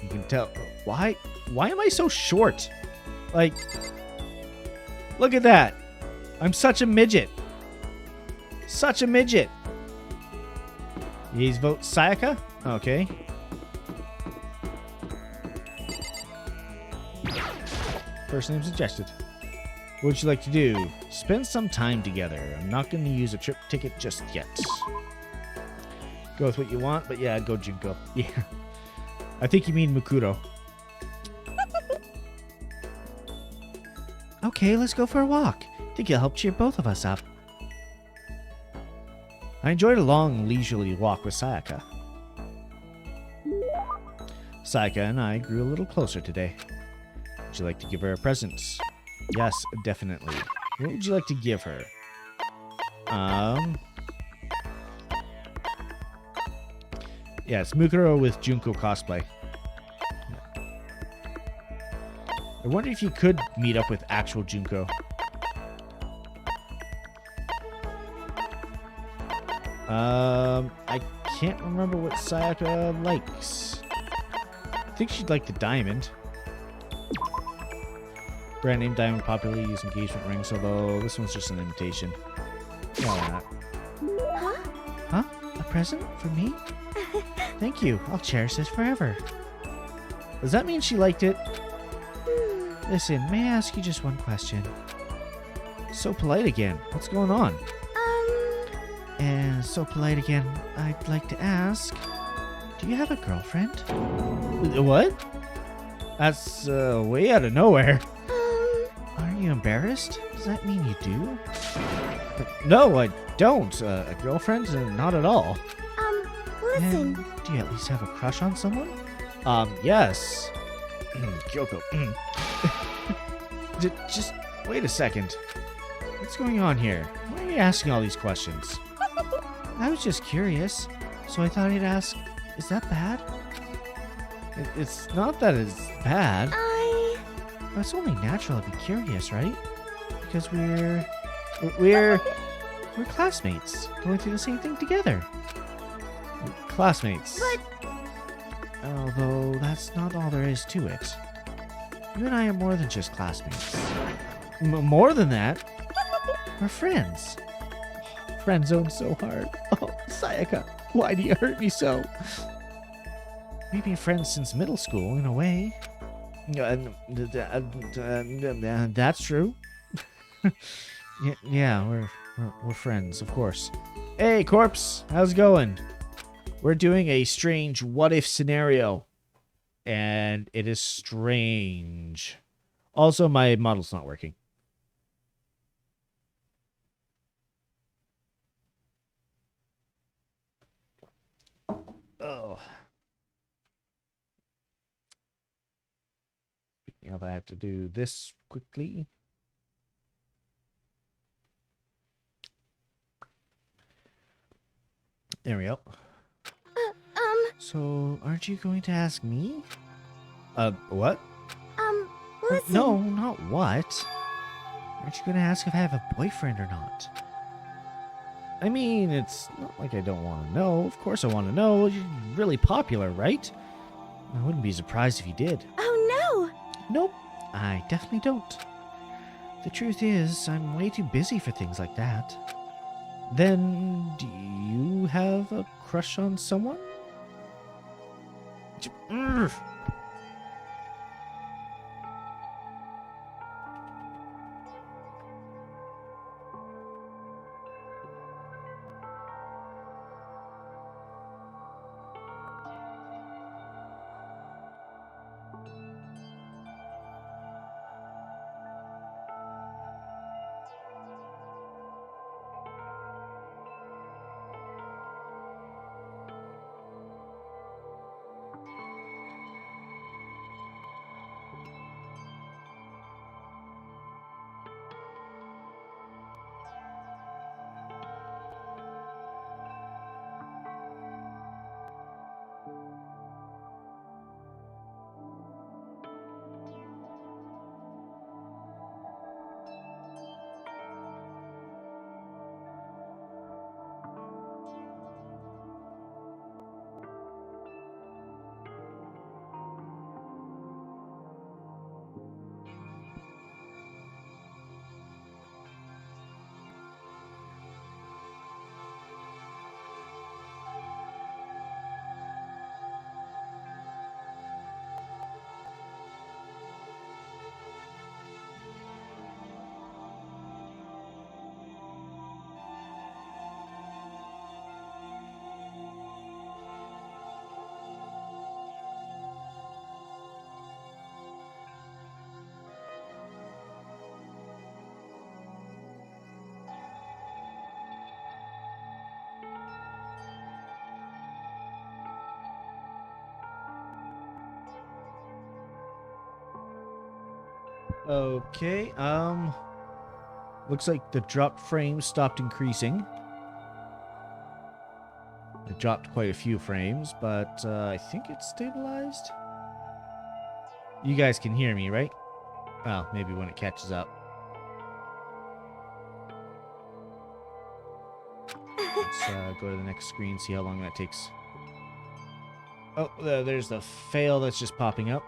You can tell. Why am I so short? Like, look at that. I'm such a midget. Such a midget. Ye's vote Sayaka? Okay. First name suggested. What would you like to do? Spend some time together. I'm not going to use a trip ticket just yet. Go with what you want, but yeah, go Junko. Yeah. I think you mean Mukuro. Okay, let's go for a walk. Think it'll help cheer both of us up. I enjoyed a long, leisurely walk with Sayaka. Sayaka and I grew a little closer today. Would you like to give her a present? Yes, definitely. What would you like to give her? Yeah, it's Mukuro with Junko cosplay. I wonder if you could meet up with actual Junko. I can't remember what Sayaka likes. I think she'd like the diamond. Brand name diamond popularly used engagement rings, although this one's just an imitation. Yeah, why not? Huh? A present for me? Thank you. I'll cherish this forever. Does that mean she liked it? Listen, may I ask you just one question? So polite again. What's going on? And so polite again, I'd like to ask, do you have a girlfriend? What? That's way out of nowhere. Are you embarrassed? Does that mean you do? No, I don't. A girlfriend? Not at all. Listen. And do you at least have a crush on someone? Yes. Kyoko. Just wait a second. What's going on here? Why are you asking all these questions? I was just curious, so I thought I'd ask, is that bad? It's not that it's bad. But it's only natural to be curious, right? Because we're classmates, going through the same thing together. Classmates. But... Although that's not all there is to it. You and I are more than just classmates. More than that, we're friends. Friend zone so hard. Oh, Sayaka, why do you hurt me so? We've been friends since middle school, in a way. That's true. Yeah, we're friends, of course. Hey, Corpse, how's it going? We're doing a strange what if scenario. And it is strange. Also, my model's not working. Oh. Speaking of, I have to do this quickly. There we go. So, aren't you going to ask me? What? Listen. No, not what. Aren't you going to ask if I have a boyfriend or not? I mean, it's not like I don't want to know. Of course I want to know. You're really popular, right? I wouldn't be surprised if you did. Oh, no. Nope, I definitely don't. The truth is, I'm way too busy for things like that. Then, do you have a crush on someone? Urgh. Okay, looks like the dropped frames stopped increasing. It dropped quite a few frames, but I think it's stabilized. You guys can hear me, right? Well, maybe when it catches up. Let's go to the next screen, see how long that takes. Oh, there's the fail that's just popping up.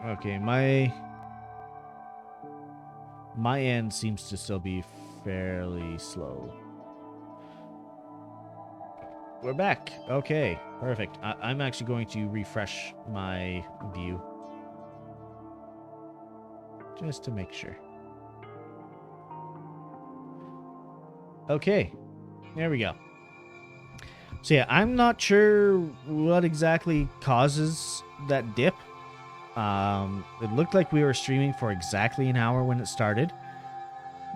Okay, my end seems to still be fairly slow. We're back. Okay, perfect. I'm actually going to refresh my view. Just to make sure. Okay, there we go. So yeah, I'm not sure what exactly causes that dip. It looked like we were streaming for exactly an hour when it started.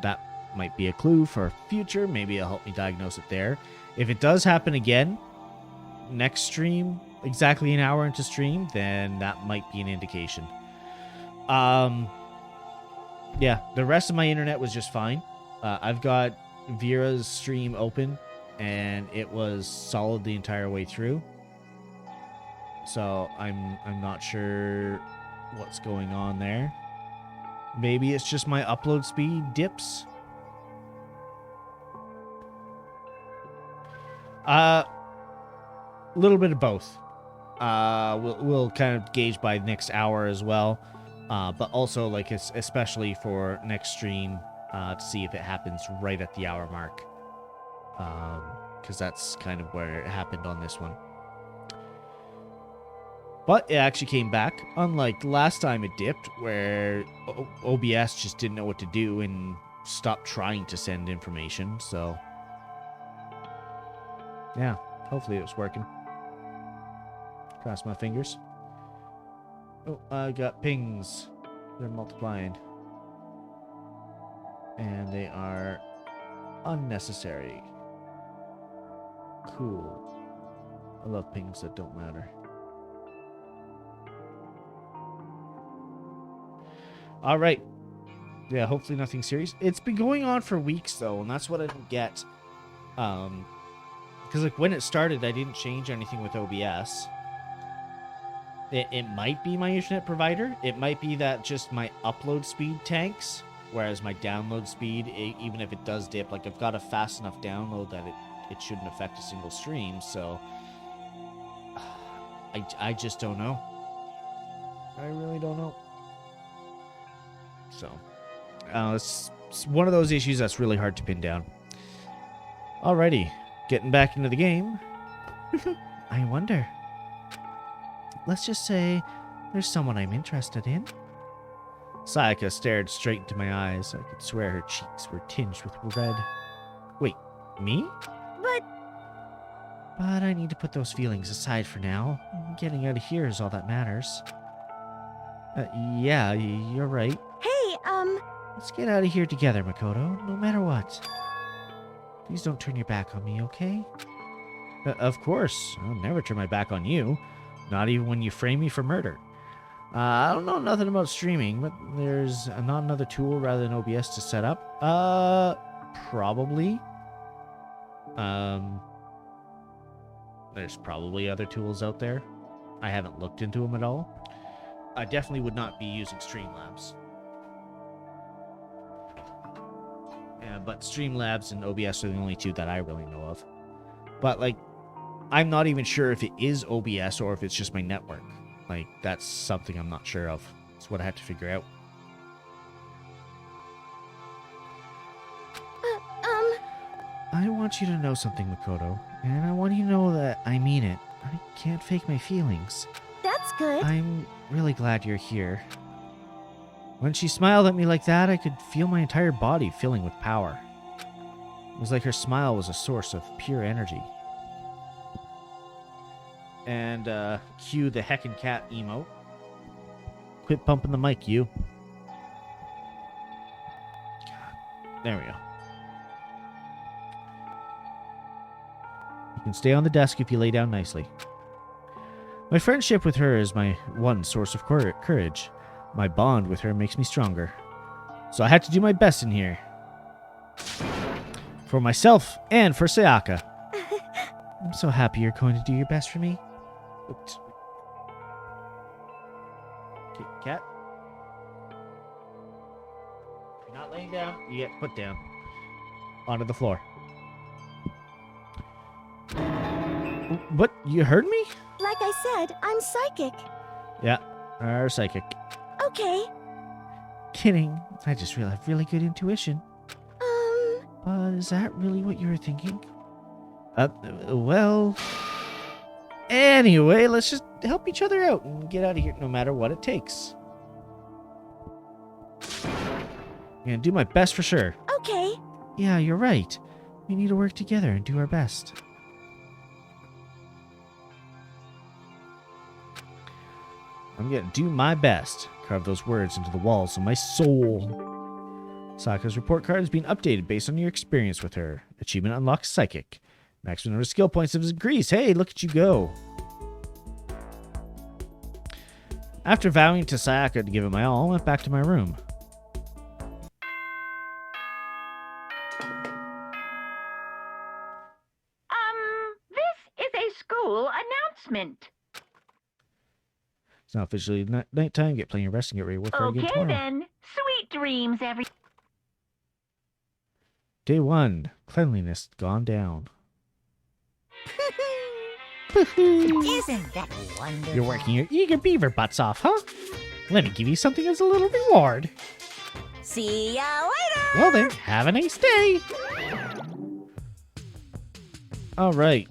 That might be a clue for future. Maybe it'll help me diagnose it there. If it does happen again, next stream, exactly an hour into stream, then that might be an indication. Yeah, the rest of my internet was just fine. I've got Vera's stream open, and it was solid the entire way through. So I'm not sure what's going on there. Maybe it's just my upload speed dips. A little bit of both. We'll kind of gauge by next hour as well. But also, like, especially for next stream, to see if it happens right at the hour mark. Because that's kind of where it happened on this one. But it actually came back, unlike last time it dipped, where OBS just didn't know what to do and stopped trying to send information, so yeah, hopefully it was working. Cross my fingers. Oh, I got pings. They're multiplying. And they are unnecessary. Cool. I love pings that don't matter. All right. Yeah, hopefully nothing serious. It's been going on for weeks, though, and that's what I don't get. Because, like, when it started, I didn't change anything with OBS. It might be my internet provider. It might be that just my upload speed tanks, whereas my download speed, even if it does dip, like, I've got a fast enough download that it shouldn't affect a single stream, so I just don't know. I really don't know. So, it's one of those issues that's really hard to pin down. Alrighty, getting back into the game. I wonder. Let's just say there's someone I'm interested in. Sayaka stared straight into my eyes. I could swear her cheeks were tinged with red. Wait, me? But I need to put those feelings aside for now. Getting out of here is all that matters. Yeah, you're right. Hey, Let's get out of here together, Makoto, no matter what. Please don't turn your back on me, okay? Of course. I'll never turn my back on you. Not even when you frame me for murder. I don't know nothing about streaming, but there's not another tool rather than OBS to set up. Probably. There's probably other tools out there. I haven't looked into them at all. I definitely would not be using Streamlabs. Yeah, but Streamlabs and OBS are the only two that I really know of. But, like, I'm not even sure if it is OBS or if it's just my network. Like, that's something I'm not sure of. That's what I have to figure out. I want you to know something, Makoto. And I want you to know that I mean it. I can't fake my feelings. that's good. I'm really glad you're here. When she smiled at me like that, I could feel my entire body filling with power. It was like her smile was a source of pure energy. And, cue the heckin' cat emote. Quit bumping the mic, you. God. There we go. You can stay on the desk if you lay down nicely. My friendship with her is my one source of courage. My bond with her makes me stronger. So I had to do my best in here. For myself and for Sayaka. I'm so happy you're going to do your best for me. Oops. Okay, cat. If you're not laying down, you get put down. Onto the floor. What? You heard me? Like I said, I'm psychic. Yeah, our psychic. Okay. Kidding. I just really have really good intuition. But is that really what you were thinking? Well... Anyway, let's just help each other out and get out of here no matter what it takes. I'm gonna do my best for sure. Okay. Yeah, you're right. We need to work together and do our best. I'm gonna do my best. Carve those words into the walls of my soul. Saka's report card has been updated based on your experience with her. Achievement unlocked psychic. Maximum number of skill points have increased. Hey, look at you go. After vowing to Sayaka to give it my all, I went back to my room. This is a school announcement. It's now officially nighttime. Get plenty of rest and get ready to work hard again Okay tomorrow. then. Sweet dreams, every... Day 1. Cleanliness gone down. Isn't that wonderful? You're working your eager beaver butts off, huh? Let me give you something as a little reward. See ya later! Well then, have a nice day. All right.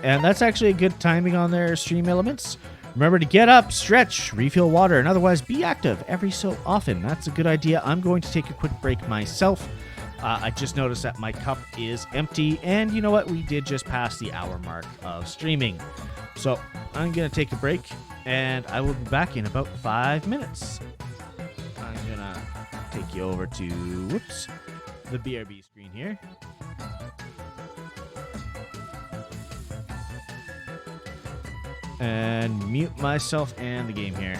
And that's actually a good timing on their stream elements. Remember to get up, stretch, refill water, and otherwise be active every so often. That's a good idea. I'm going to take a quick break myself. I just noticed that my cup is empty, and you know what? We did just pass the hour mark of streaming. So I'm going to take a break, and I will be back in about 5 minutes. I'm going to take you over to, the BRB screen here. And mute myself and the game here.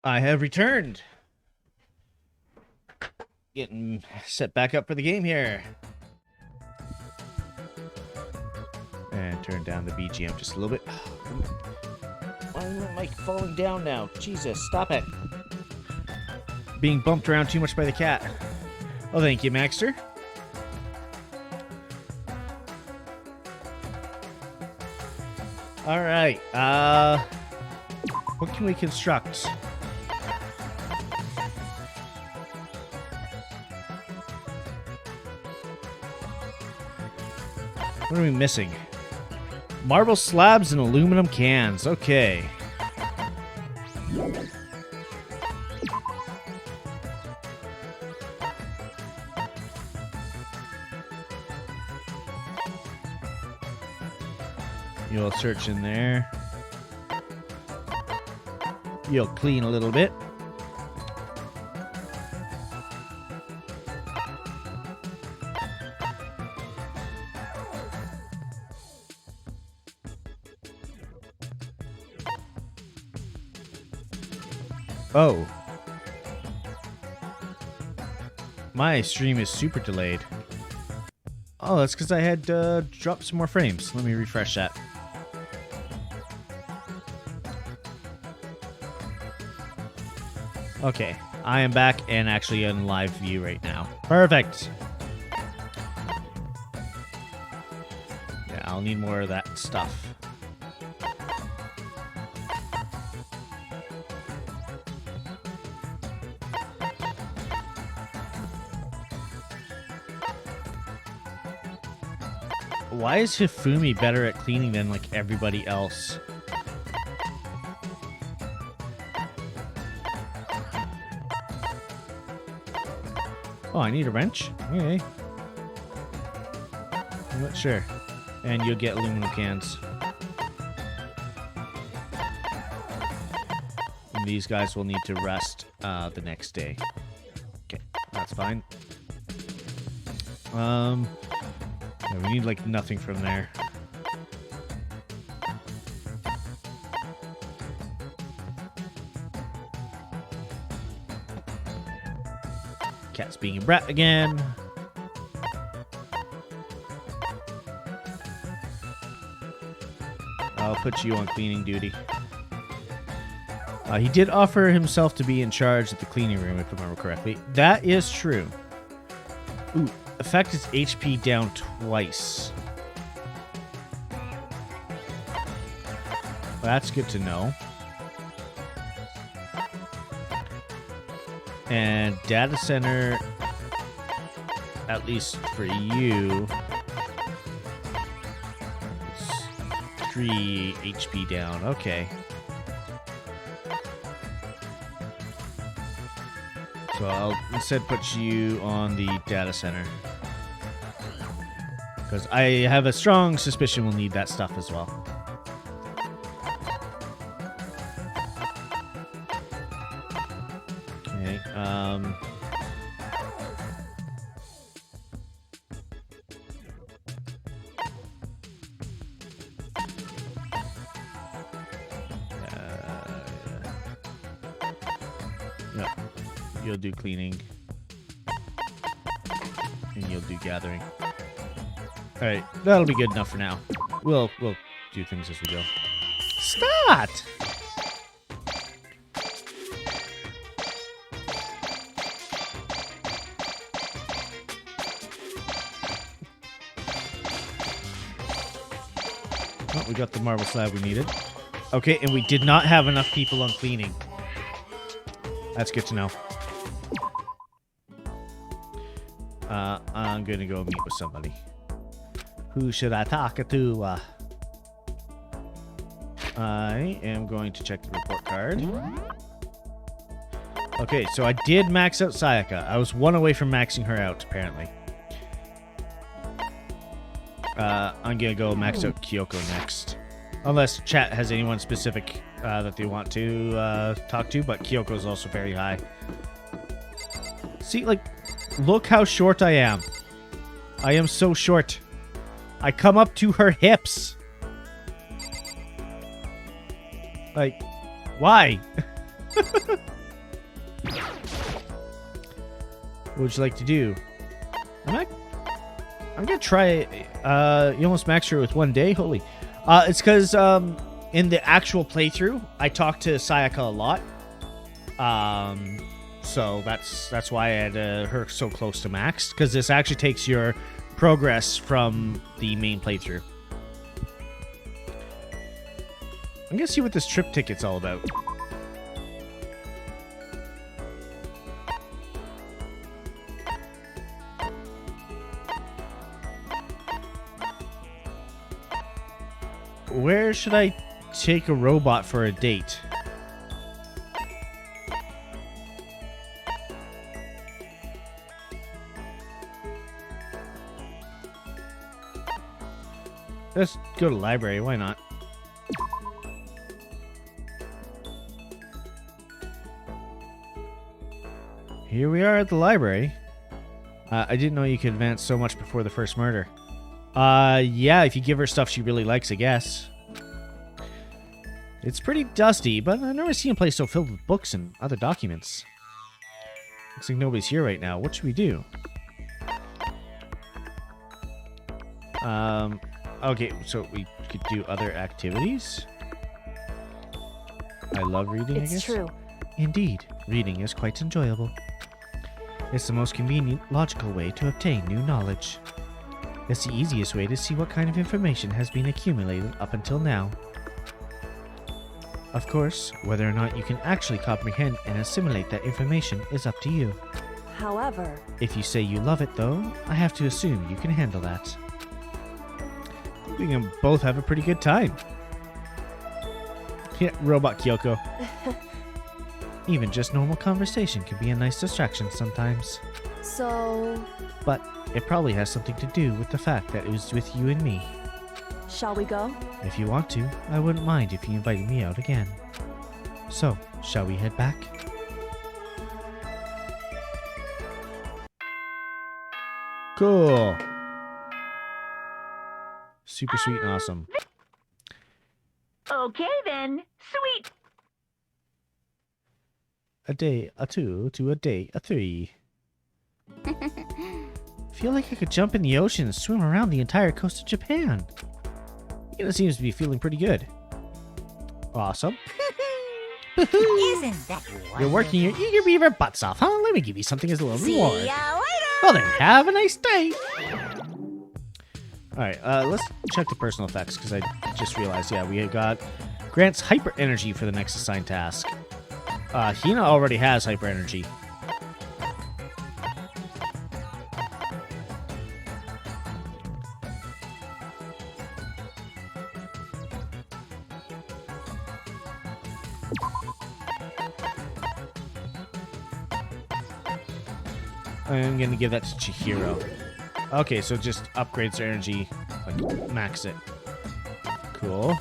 I have returned. Getting set back up for the game here. And turn down the BGM just a little bit. Why is my mic falling down now? Jesus, stop it. Being bumped around too much by the cat. Oh, thank you, Maxter. All right. What can we construct? What are we missing? Marble slabs and aluminum cans. Okay. You'll search in there. You'll clean a little bit. Oh. My stream is super delayed. Oh, that's because I had dropped some more frames. Let me refresh that. Okay, I am back and actually in live view right now. Perfect. Yeah, I'll need more of that stuff. Why is Hifumi better at cleaning than like everybody else? Oh, I need a wrench? Okay. I'm not sure. And you'll get aluminum cans. And these guys will need to rest the next day. Okay, that's fine. Yeah, we need like nothing from there. Cat's being a brat again. I'll put you on cleaning duty. He did offer himself to be in charge of the cleaning room, if I remember correctly. That is true. Ooh, affect his HP down twice. Well, that's good to know. And data center, at least for you, it's 3 HP down. Okay. So I'll instead put you on the data center. Because I have a strong suspicion we'll need that stuff as well. Okay, Yep. You'll do cleaning. And you'll do gathering. Alright, that'll be good enough for now. We'll do things as we go. Start! Oh, we got the marble slab we needed. Okay, and we did not have enough people on cleaning. That's good to know. I'm gonna go meet with somebody. Who should I talk to? I am going to check the report card. Okay, so I did max out Sayaka. I was 1 away from maxing her out, apparently. I'm gonna go max out Kyoko next. Unless chat has anyone specific that they want to talk to, but Kyoko's also very high. See, like, look how short I am. I am so short. I come up to her hips. Like, why? What would you like to do? I'm gonna try you almost maxed her with 1 day. Holy. It's because in the actual playthrough, I talked to Sayaka a lot. So that's why I had her so close to max, because this actually takes your progress from the main playthrough. I'm gonna see what this trip ticket's all about. Where should I take a robot for a date? Let's go to the library, why not? Here we are at the library. I didn't know you could advance so much before the first murder. Yeah, if you give her stuff she really likes, I guess. It's pretty dusty, but I've never seen a place so filled with books and other documents. Looks like nobody's here right now. What should we do? Okay, so we could do other activities. I love reading, I guess. It's true. Indeed, reading is quite enjoyable. It's the most convenient, logical way to obtain new knowledge. It's the easiest way to see what kind of information has been accumulated up until now. Of course, whether or not you can actually comprehend and assimilate that information is up to you. However, If you say you love it, though, I have to assume you can handle that. We can both have a pretty good time. Yeah, Robot Kyoko. Even just normal conversation can be a nice distraction sometimes. so But it probably has something to do with the fact that it was with you and me. shall we go? If you want to, I wouldn't mind if you invited me out again. So, shall we head back? Cool. Super sweet and awesome. Okay then, sweet. A day, a two, to a day, a three. Feel like I could jump in the ocean and swim around the entire coast of Japan. It seems to be feeling pretty good. Awesome. Isn't that wonderful? You're working your eager beaver butts off, huh? Let me give you something as a little See reward. ya later. Well then, have a nice day. Alright, let's check the personal effects, because I just realized, yeah, we got grants hyper energy for the next assigned task. Hina already has hyper energy. I'm gonna give that to Chihiro. Okay, so it just upgrades their energy, like max it. Cool.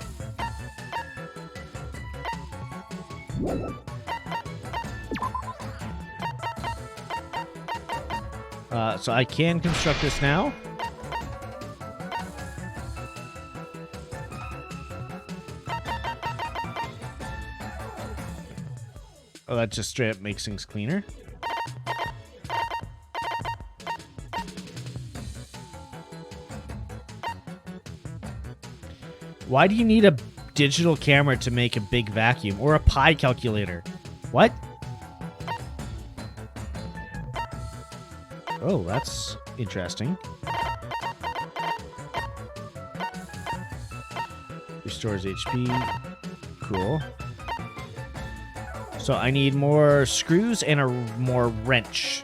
So I can construct this now. Oh, that just straight up makes things cleaner. Why do you need a digital camera to make a big vacuum or a pi calculator? What? Oh, that's interesting. Restores HP. Cool. So I need more screws and a more wrench.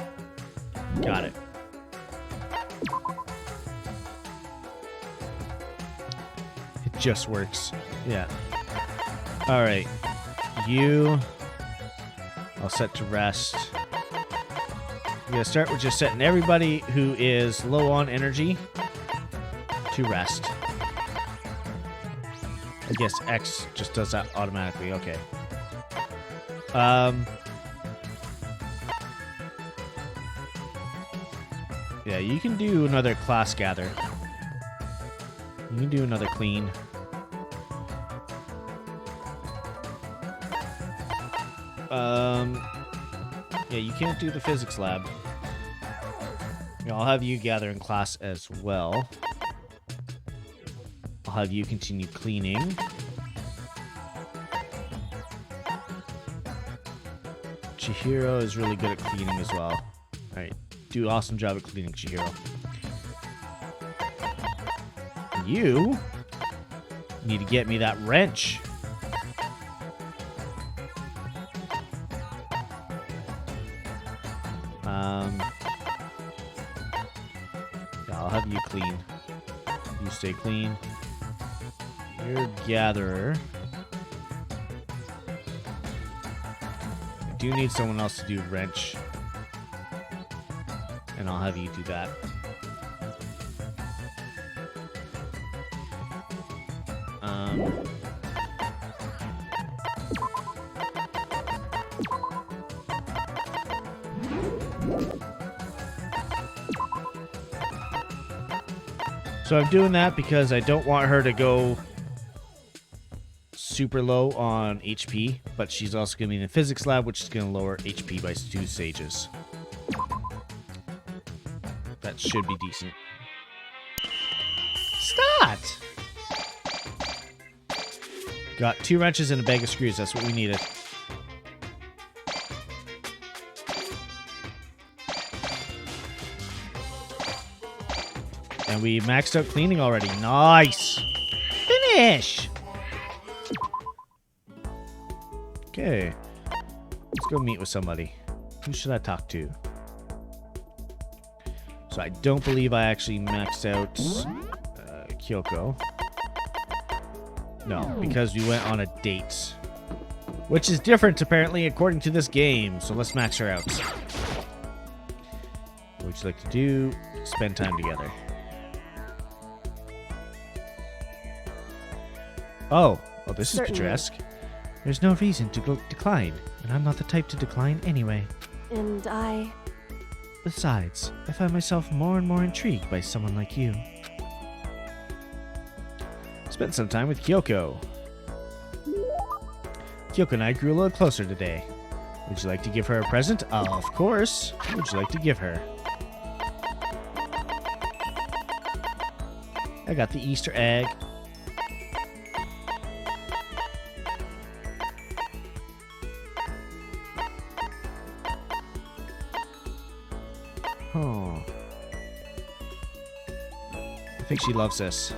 Got it. It just works. Yeah. All right. You. I'll set to rest. I'm going to start with just setting everybody who is low on energy to rest. I guess X just does that automatically. Okay. Yeah, you can do another class gather. You can do another clean. Yeah, you can't do the physics lab. I'll have you gather in class as well. I'll have you continue cleaning. Chihiro is really good at cleaning as well. Alright, do an awesome job at cleaning, Chihiro. You need to get me that wrench. Yeah, I'll have you clean. You stay clean. You're a gatherer. I do need someone else to do wrench. And I'll have you do that. So I'm doing that because I don't want her to go super low on HP, but she's also going to be in the physics lab, which is going to lower HP by 2 stages. That should be decent. Start! Got 2 wrenches and a bag of screws. That's what we needed. And we maxed out cleaning already. Nice! Finish! Okay. Let's go meet with somebody. Who should I talk to? So I don't believe I actually maxed out Kyoko. No, because we went on a date. Which is different, apparently, according to this game. So let's max her out. What would you like to do? Spend time together. Oh, this is picturesque. There's no reason to decline, and I'm not the type to decline anyway. And I... Besides, I find myself more and more intrigued by someone like you. Spent some time with Kyoko. Kyoko and I grew a little closer today. Would you like to give her a present? Of course. What would you like to give her? I got the Easter egg. Oh. I think she loves this.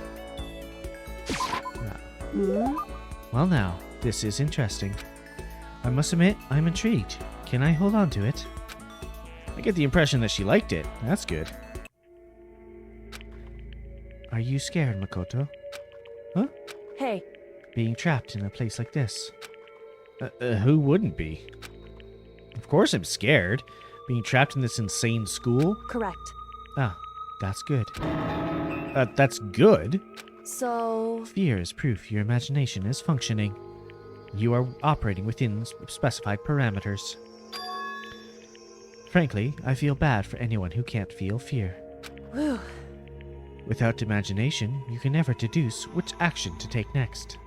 Well now, this is interesting. I must admit, I'm intrigued. Can I hold on to it? I get the impression that she liked it. That's good. Are you scared, Makoto? Huh? Hey. Being trapped in a place like this. Who wouldn't be? Of course I'm scared. Being trapped in this insane school? Correct. Ah, that's good. That's good? So... Fear is proof your imagination is functioning. You are operating within specified parameters. Frankly, I feel bad for anyone who can't feel fear. Whew. Without imagination, you can never deduce which action to take next.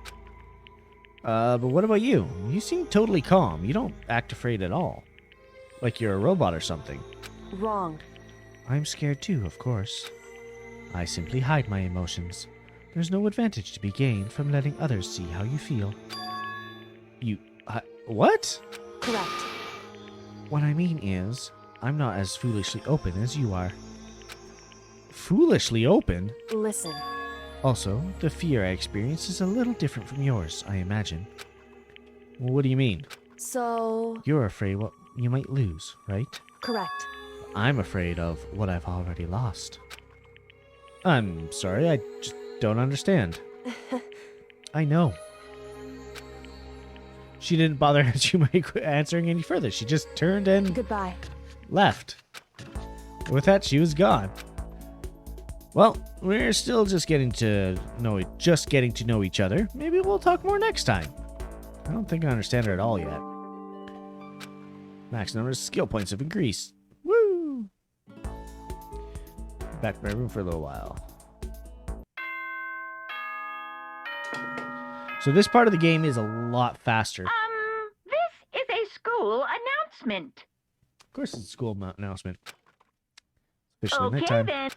But what about you? You seem totally calm. You don't act afraid at all. Like you're a robot or something. Wrong. I'm scared too, of course. I simply hide my emotions. There's no advantage to be gained from letting others see how you feel. What? Correct. What I mean is, I'm not as foolishly open as you are. Foolishly open? Listen. Also, the fear I experience is a little different from yours, I imagine. Well, what do you mean? So... You're afraid what you might lose, right? Correct. I'm afraid of what I've already lost. I'm sorry, I just don't understand. I know. She didn't bother answering any further. She just turned and Goodbye. left. With that, she was gone. Well, we're still just getting to know each other. Maybe we'll talk more next time. I don't think I understand her at all yet. Max number of skill points have increased. Woo! Back to my room for a little while. So this part of the game is a lot faster. This is a school announcement. Of course it's a school announcement. Officially Okay, nighttime. then.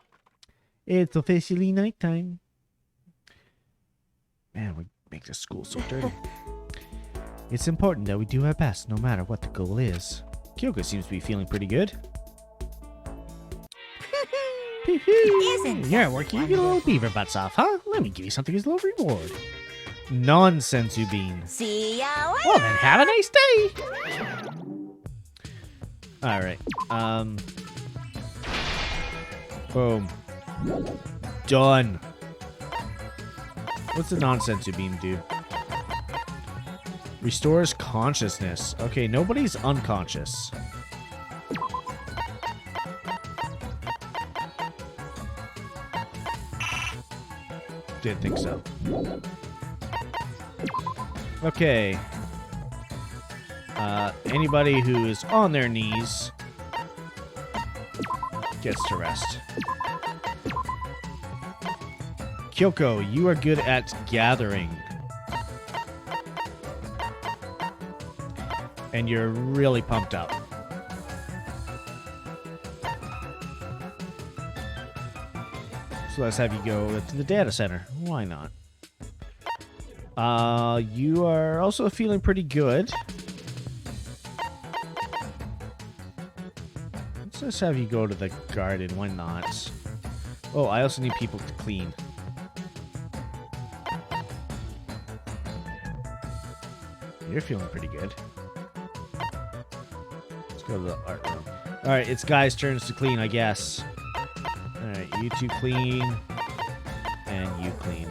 It's officially nighttime. Man, we make this school so dirty. It's important that we do our best no matter what the goal is. Kyoko seems to be feeling pretty good. Isn't You're working your little beaver butts off, huh? Let me give you something as a little reward. Nonsense, Ubin. See ya later. Well then, have a nice day! Alright, boom. Done. What's the nonsense beam do? Restores consciousness. Okay, nobody's unconscious. Didn't think so. Okay. Anybody who is on their knees gets to rest. Kyoko, you are good at gathering. And you're really pumped up. So let's have you go to the data center. Why not? You are also feeling pretty good. Let's just have you go to the garden. Why not? Oh, I also need people to clean. You're feeling pretty good. Let's go to the art room. Alright, it's guys' turns to clean, I guess. Alright, you two clean. And you clean.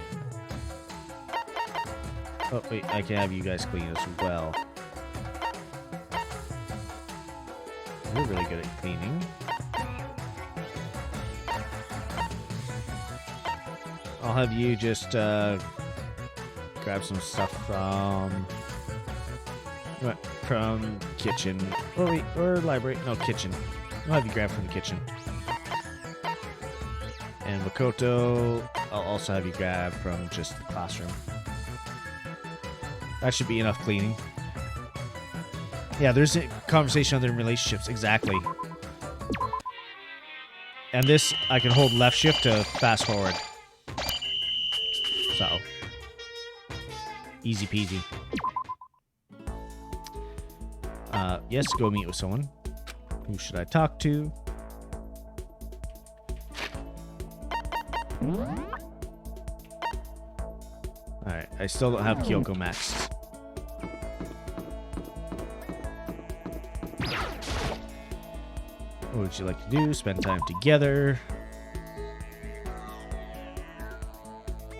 Oh, wait, I can have you guys clean as well. You're really good at cleaning. I'll have you just grab some stuff from kitchen. Or wait, or library. No, kitchen. I'll have you grab from the kitchen. And Makoto, I'll also have you grab from just the classroom. That should be enough cleaning. Yeah, there's a conversation other than relationships. Exactly. And this, I can hold left shift to fast forward. So. Easy peasy. Yes, go meet with someone. Who should I talk to? Alright, I still don't have Kyoko maxed. What would you like to do? Spend time together.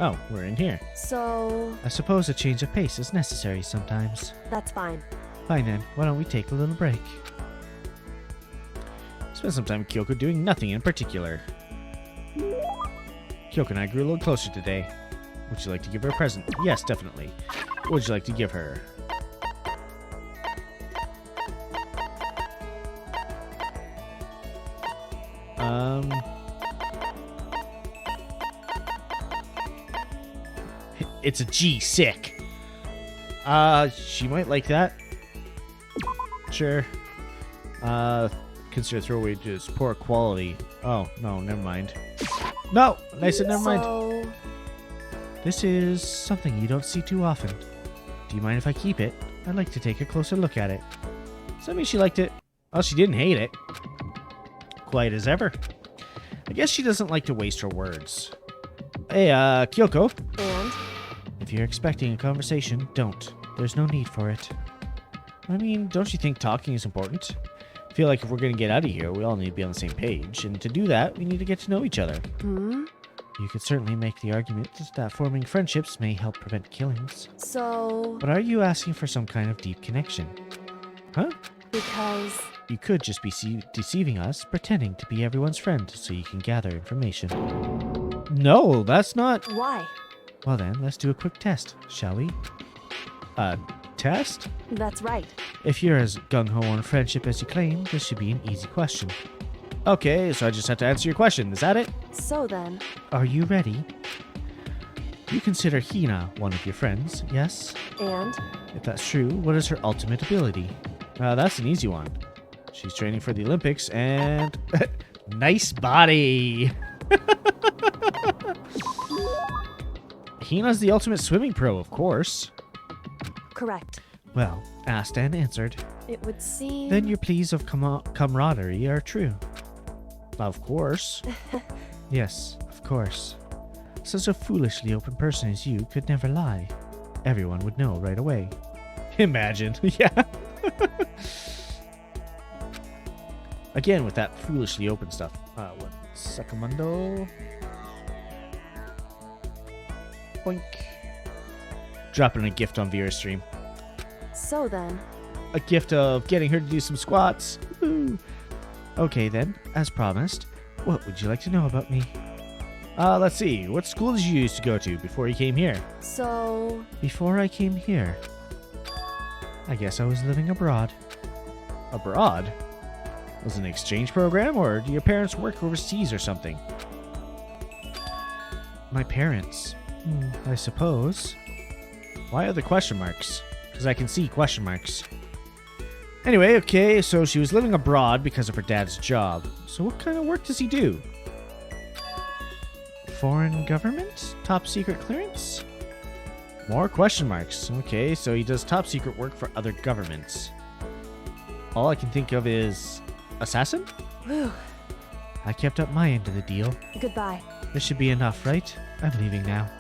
Oh, we're in here. So, I suppose a change of pace is necessary sometimes. that's fine. Fine then, why don't we take a little break? Spend some time with Kyoko doing nothing in particular. Kyoko and I grew a little closer today. Would you like to give her a present? Yes, definitely. What would you like to give her? It's a G, sick. She might like that. Sure. Consider throwaway just poor quality. Oh, no, never mind. No! I said never mind. So, This is something you don't see too often. Do you mind if I keep it? I'd like to take a closer look at it. Does that mean she liked it? Oh, she didn't hate it. Quite as ever. I guess she doesn't like to waste her words. Hey, Kyoko. and If you're expecting a conversation, don't. There's no need for it. I mean, don't you think talking is important? I feel like if we're going to get out of here, we all need to be on the same page. And to do that, we need to get to know each other. You could certainly make the argument that forming friendships may help prevent killings. So, But are you asking for some kind of deep connection? Huh? because You could just be deceiving us, pretending to be everyone's friend so you can gather information. No, that's not... why? Well then, let's do a quick test, shall we? Test? That's right. If you're as gung-ho on friendship as you claim, this should be an easy question. Okay, so I just have to answer your question. Is that it? So then, Are you ready? You consider Hina one of your friends, yes? and If that's true, what is her ultimate ability? That's an easy one. She's training for the Olympics and... Nice body. Hina's the ultimate swimming pro, of course. Correct. Well, asked and answered. It would seem... Then your pleas of camaraderie are true. Of course. Yes, of course. Such a foolishly open person as you could never lie. Everyone would know right away. Imagine. Yeah. Again, with that foolishly open stuff. 1 secondo. Boink. Dropping a gift on Vera's stream. So then... A gift of getting her to do some squats. Woo. Okay then, as promised, what would you like to know about me? Let's see. What school did you used to go to before you came here? So... Before I came here, I guess I was living abroad. Abroad? Was it an exchange program, or do your parents work overseas or something? My parents. I suppose. Why are the question marks? Because I can see question marks. Anyway, okay, so she was living abroad because of her dad's job. So what kind of work does he do? Foreign government? Top secret clearance? More question marks. Okay, so he does top secret work for other governments. All I can think of is... assassin? Whew. I kept up my end of the deal. Goodbye. This should be enough, right? I'm leaving now.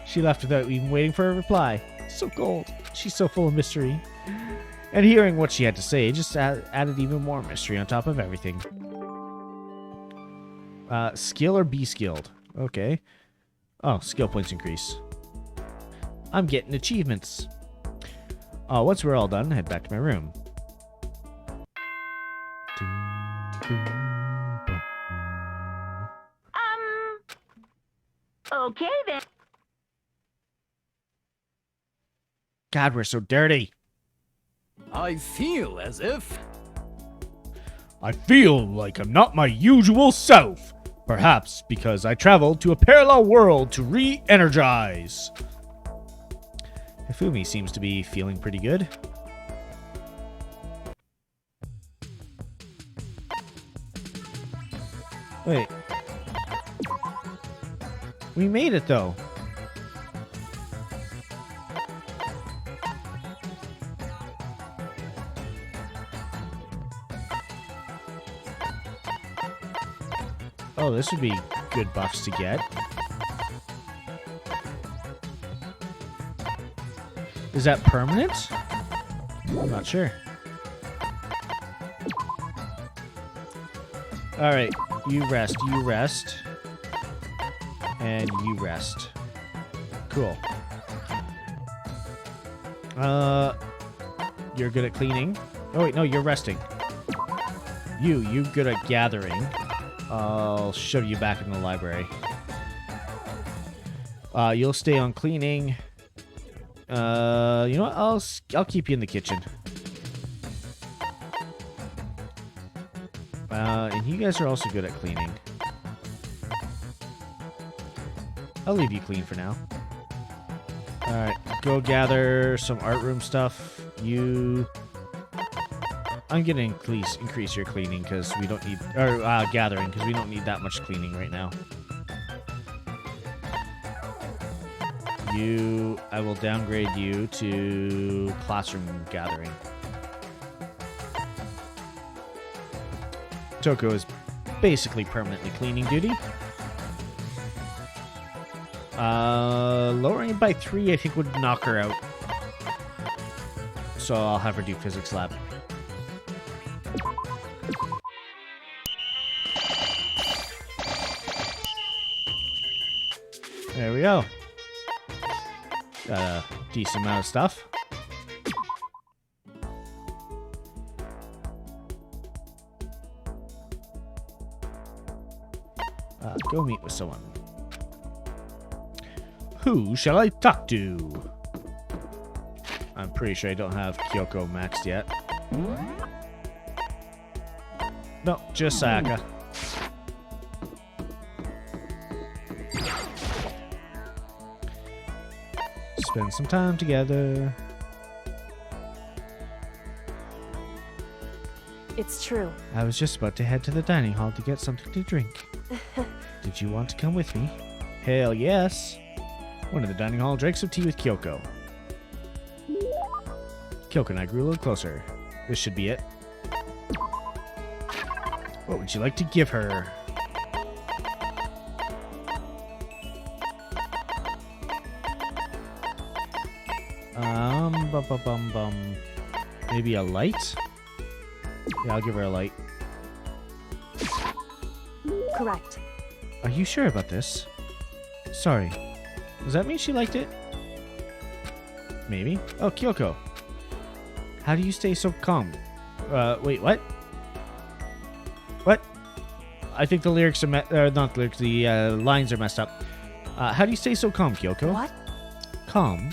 She left without even waiting for a reply. So cold. She's so full of mystery. And hearing what she had to say just added even more mystery on top of everything. Skill or be skilled? Okay. Oh, skill points increase. I'm getting achievements. Once we're all done, head back to my room. Okay then. God, we're so dirty. I feel as if... I feel like I'm not my usual self. Perhaps because I traveled to a parallel world to re-energize. Hifumi seems to be feeling pretty good. Wait. We made it, though. Oh, this would be good buffs to get. Is that permanent? I'm not sure. Alright, you rest, and you rest. Cool. You're good at cleaning. Oh wait, no, you're resting. You're good at gathering. I'll shove you back in the library. You'll stay on cleaning. You know what? I'll keep you in the kitchen. And you guys are also good at cleaning. I'll leave you clean for now. Alright, go gather some art room stuff. I'm gonna increase your cleaning because we don't need... Or, gathering, because we don't need that much cleaning right now. I will downgrade you to classroom gathering. Toko is basically permanently cleaning duty. Lowering it by 3, I think, would knock her out. So I'll have her do physics lab. There we go. Got a decent amount of stuff. Go meet with someone. Who shall I talk to? I'm pretty sure I don't have Kyoko maxed yet. No, just Sayaka. Spend some time together. It's true. I was just about to head to the dining hall to get something to drink. Did you want to come with me? Hell yes. One of the dining hall drinks of tea with Kyoko. Kyoko and I grew a little closer. This should be it. What would you like to give her? Maybe a light? Yeah, I'll give her a light. Correct. Are you sure about this? Sorry. Does that mean she liked it? Maybe. Oh, Kyoko. How do you stay so calm? Wait, what? What? I think the lyrics are not the lyrics, the lines are messed up. How do you stay so calm, Kyoko? What? Calm?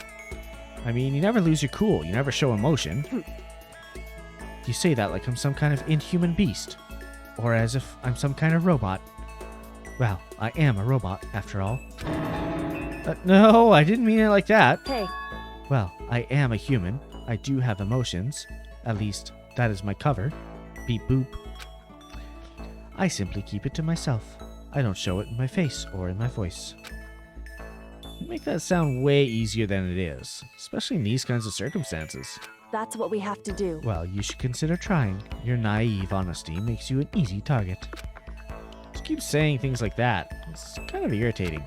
I mean, you never lose your cool. You never show emotion. You say that like I'm some kind of inhuman beast. Or as if I'm some kind of robot. Well, I am a robot, after all. No, I didn't mean it like that. Hey. Well, I am a human. I do have emotions. At least, that is my cover. Beep boop. I simply keep it to myself. I don't show it in my face or in my voice. You make that sound way easier than it is, especially in these kinds of circumstances. That's what we have to do. Well, you should consider trying. Your naive honesty makes you an easy target. Just keep saying things like that. It's kind of irritating.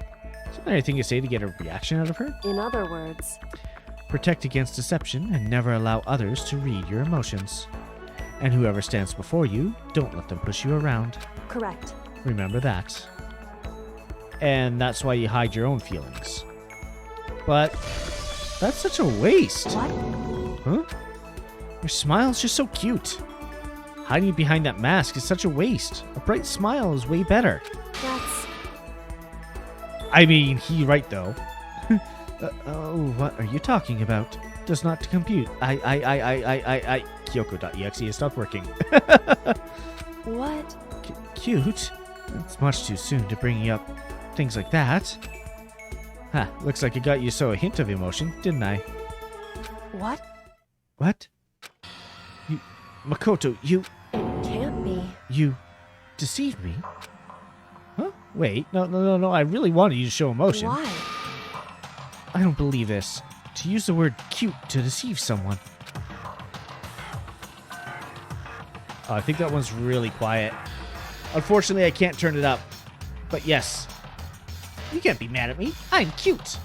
Isn't there anything to say to get a reaction out of her? In other words, Protect against deception and never allow others to read your emotions. And whoever stands before you, don't let them push you around. correct. Remember that. And that's why you hide your own feelings. But that's such a waste. What? Huh? Your smile's just so cute. Hiding behind that mask is such a waste. A bright smile is way better. That's... I mean, he right though. Oh, what are you talking about? Does not compute. Kyoko.exe has stopped working. What? Cute? It's much too soon to bring up things like that. Ha, looks like I got you so a hint of emotion, didn't I? What? What? You... Makoto, you... Can't be. You... deceived me? Huh? Wait, no, I really wanted you to show emotion. Why? I don't believe this. To use the word cute to deceive someone. Oh, I think that one's really quiet. Unfortunately, I can't turn it up. But yes. You can't be mad at me. I'm cute.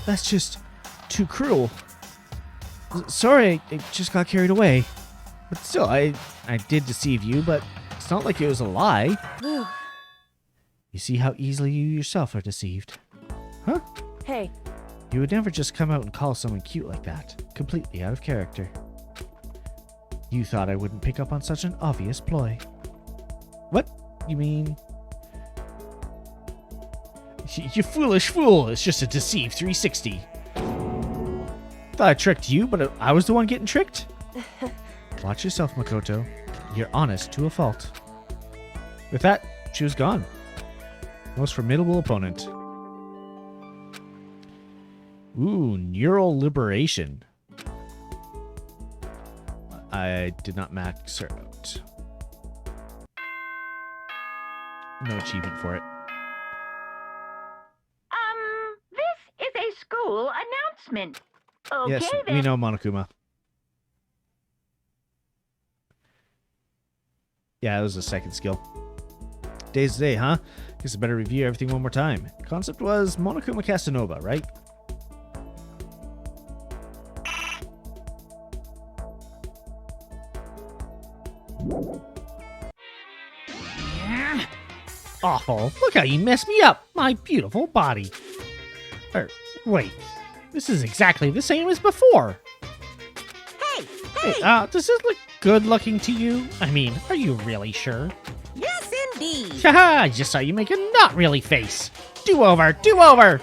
That's just too cruel. Sorry, I just got carried away. But still, I did deceive you, but it's not like it was a lie. Whew. You see how easily you yourself are deceived. Huh? Hey, You would never just come out and call someone cute like that. Completely out of character. You thought I wouldn't pick up on such an obvious ploy. What? You mean... You foolish fool! It's just a deceived 360. Thought I tricked you, but I was the one getting tricked? Watch yourself, Makoto. You're honest to a fault. With that, she was gone. Most formidable opponent. Ooh, neural liberation. I did not max her out. No achievement for it. This is a school announcement. Okay, Yes, then. we know Monokuma. Yeah, that was the second skill. Days to day, huh? Guess I better review everything one more time. Concept was Monokuma Casanova, right? Awful. Look how you messed me up. My beautiful body. Wait. This is exactly the same as before. Hey, Hey, does this look good looking to you? I mean, are you really sure? yes, indeed. Haha, I just saw you make a not really face. Do over, do over.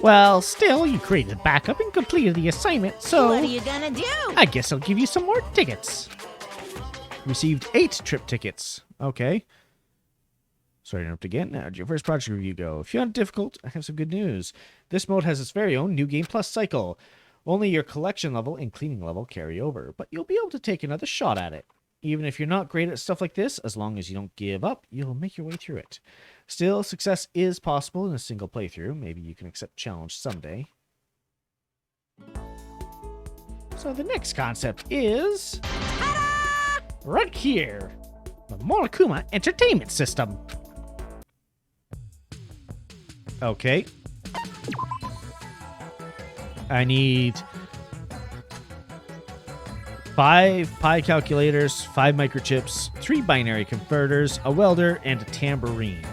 Well, still, you created backup and completed the assignment, so... What are you gonna do? I guess I'll give you some more tickets. Received 8 trip tickets. Okay. Sorry to interrupt again. Now, how'd your first project review go? If you found it difficult, I have some good news. This mode has its very own New Game Plus cycle. Only your collection level and cleaning level carry over, but you'll be able to take another shot at it. Even if you're not great at stuff like this, as long as you don't give up, you'll make your way through it. Still, success is possible in a single playthrough. Maybe you can accept challenge someday. So the next concept is... right here! The Monokuma Entertainment System. Okay. I need 5 Pi calculators, 5 microchips, 3 binary converters, a welder, and a tambourine.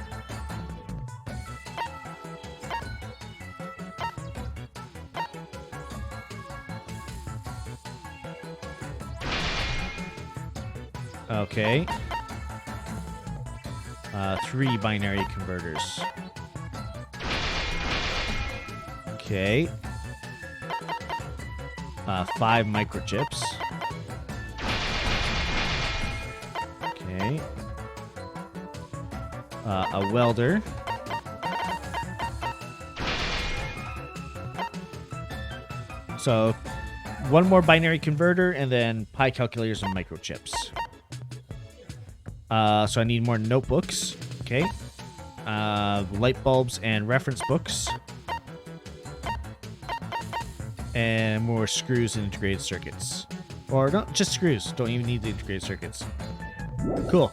Okay. 3 binary converters. Okay. 5 microchips. Okay. A welder. So, 1 more binary converter, and then Pi calculators and microchips. So I need more notebooks. Okay. Light bulbs and reference books. And more screws and integrated circuits. Or not just screws. Don't even need the integrated circuits. Cool.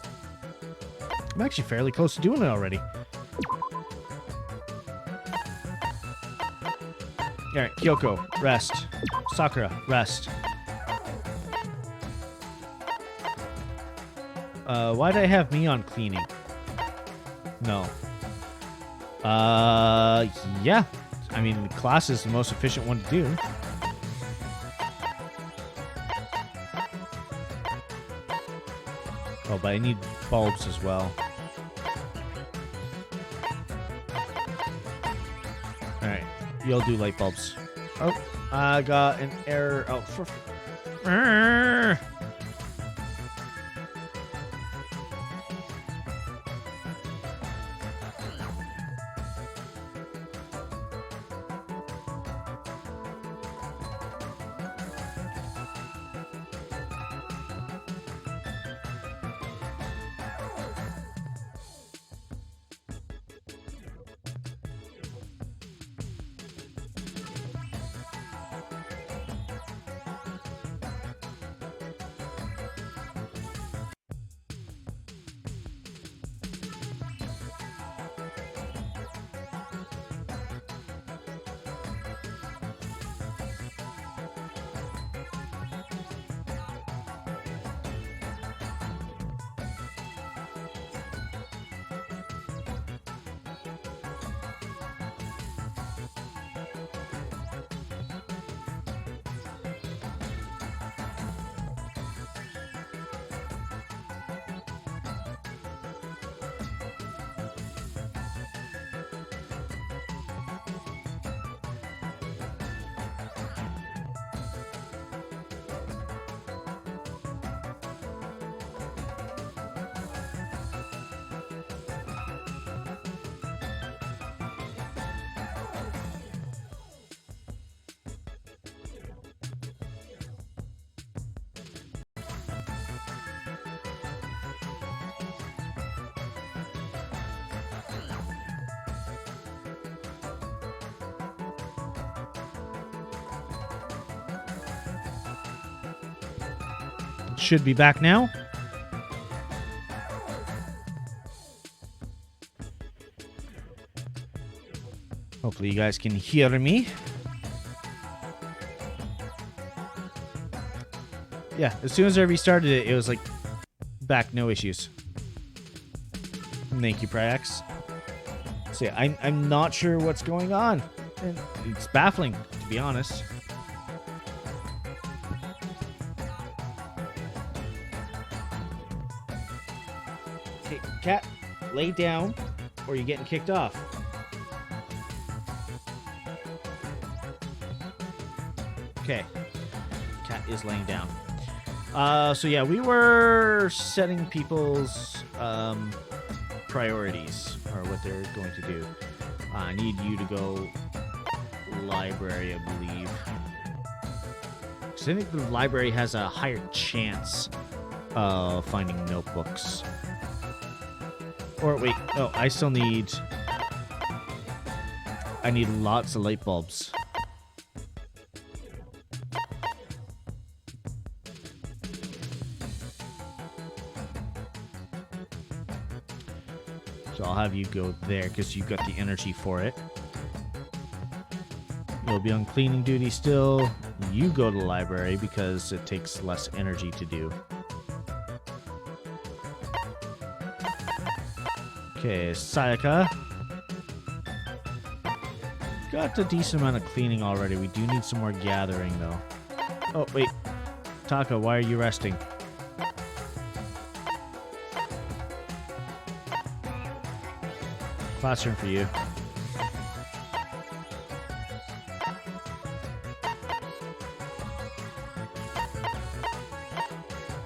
I'm actually fairly close to doing it already. Alright, Kyoko, rest. Sakura, rest. Why did I have me on cleaning? No. Yeah. I mean, the class is the most efficient one to do. Oh, but I need bulbs as well. Alright, you'll do light bulbs. Oh, I got an error. Oh, for... Should be back now. Hopefully you guys can hear me. Yeah, as soon as I restarted it, it was like back, no issues. Thank you, Prax. So yeah, I'm not sure what's going on. And it's baffling, to be honest. Okay, cat, lay down, or you're getting kicked off. Okay, cat is laying down. So yeah, we were setting people's priorities, or what they're going to do. I need you to go library, I believe. Because I think the library has a higher chance of finding notebooks. Or wait, no, I still need... I need lots of light bulbs. So I'll have you go there because you've got the energy for it. You'll be on cleaning duty still. You go to the library because it takes less energy to do. Okay, Sayaka. Got a decent amount of cleaning already. We do need some more gathering, though. Oh, wait. Taka, why are you resting? Classroom for you.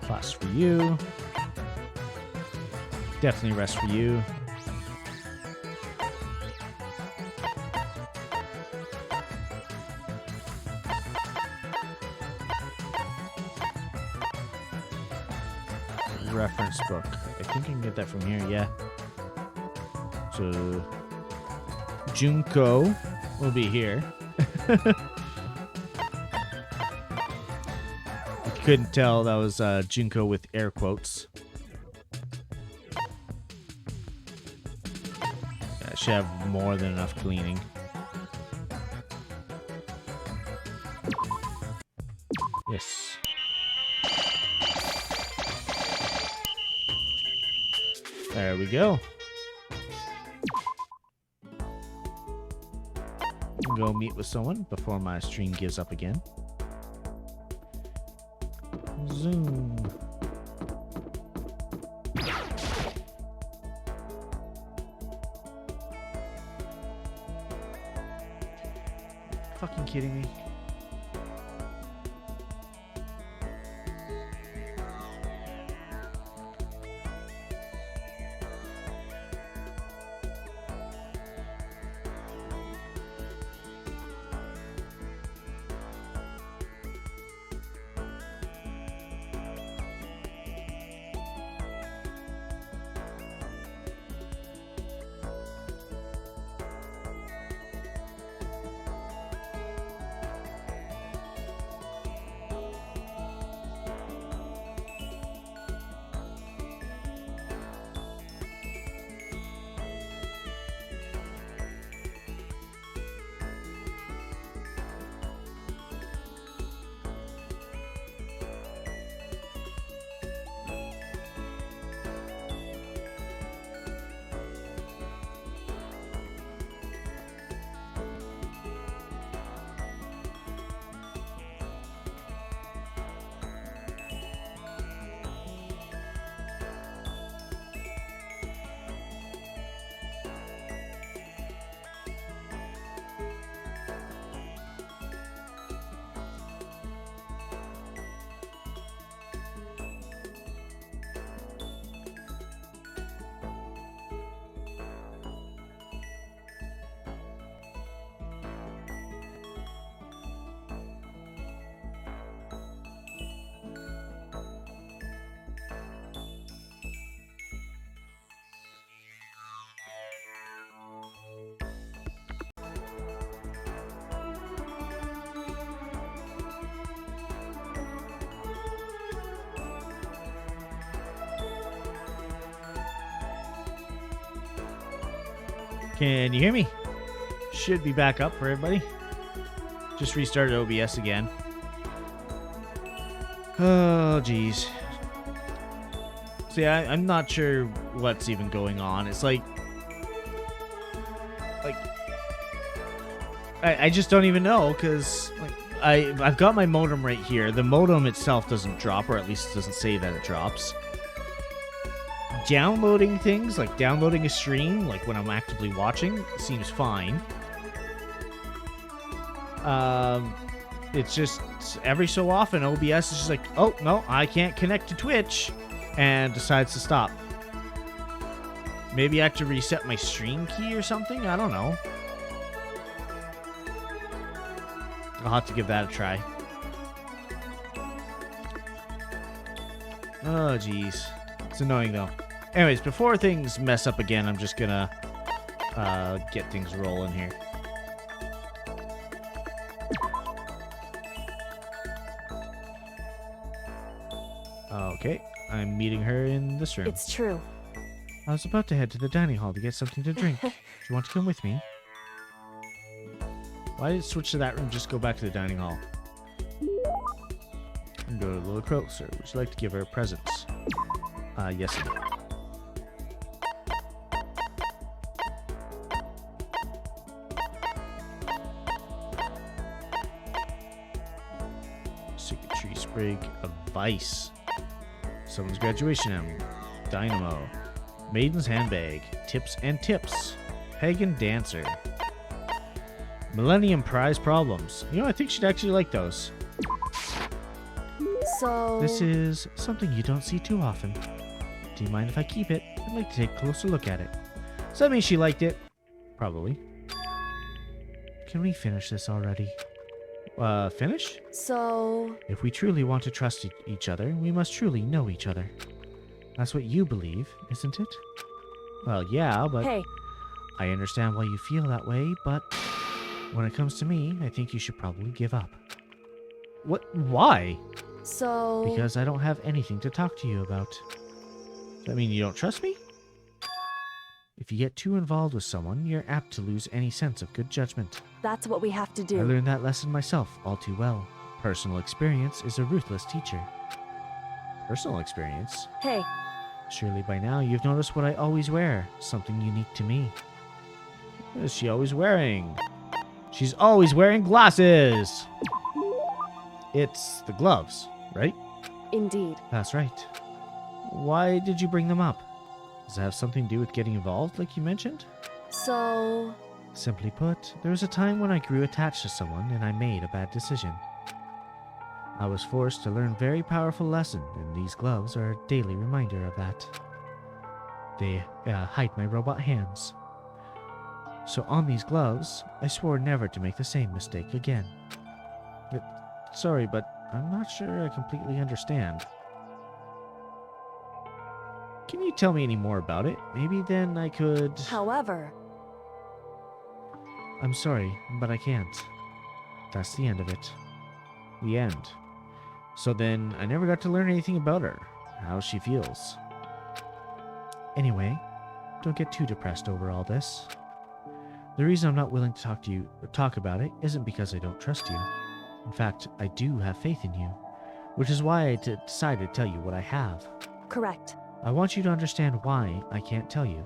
Class for you. Definitely rest for you. Reference book. I think I can get that from here, yeah. So, Junko will be here. If you couldn't tell, that was Junko with air quotes. I should have more than enough cleaning. Yes. There we go. Go meet with someone before my stream gives up again. Zoom. Fucking kidding me? Can you hear me? Should be back up for everybody. Just restarted OBS again. Oh, geez. See, I'm not sure what's even going on. It's like I just don't even know, because like I've got my modem right here. The modem itself doesn't drop, or at least it doesn't say that it drops. Downloading things, like downloading a stream, like when I'm actively watching, seems fine. It's just every so often OBS is just like, oh no, I can't connect to Twitch, and decides to stop. Maybe I have to reset my stream key or something? I don't know. I'll have to give that a try. Oh, jeez. It's annoying, though. Anyways, before things mess up again, I'm just gonna get things rolling here. Okay, I'm meeting her in this room. It's true. I was about to head to the dining hall to get something to drink. Do you want to come with me? Why did it switch to that room? Just go back to the dining hall. And go a little closer. Would you like to give her a present? Yes, I do. Secretary sprig of Vice. Someone's graduation M. Dynamo. Maiden's handbag. Tips and tips. Pagan dancer. Millennium prize problems. You know, I think she'd actually like those. So... This is something you don't see too often. Do you mind if I keep it? I'd like to take a closer look at it. Does that mean she liked it? Probably. Can we finish this already? Finish? So... If we truly want to trust each other, we must truly know each other. That's what you believe, isn't it? Well, yeah, but... Hey, I understand why you feel that way, but... When it comes to me, I think you should probably give up. What? Why? so... Because I don't have anything to talk to you about. Does that mean you don't trust me? If you get too involved with someone, you're apt to lose any sense of good judgment. That's what we have to I do. learned that lesson myself all too well. Personal experience is a ruthless teacher. Personal experience? Hey, Surely by now you've noticed what I always wear. Something unique to me. What is she always wearing? She's always wearing glasses! It's the gloves, right? indeed. That's right. Why did you bring them up? Does it have something to do with getting involved, like you mentioned? So... Simply put, there was a time when I grew attached to someone and I made a bad decision. I was forced to learn a very powerful lesson, and these gloves are a daily reminder of that. They hide my robot hands. So on these gloves, I swore never to make the same mistake again. Sorry, but I'm not sure I completely understand. Can you tell me any more about it? Maybe then I could... However... I'm sorry, but I can't. That's the end of it. The end. So then, I never got to learn anything about her, how she feels. Anyway, don't get too depressed over all this. The reason I'm not willing to talk about it isn't because I don't trust you. In fact, I do have faith in you, which is why I decided to tell you what I have. Correct. I want you to understand why I can't tell you.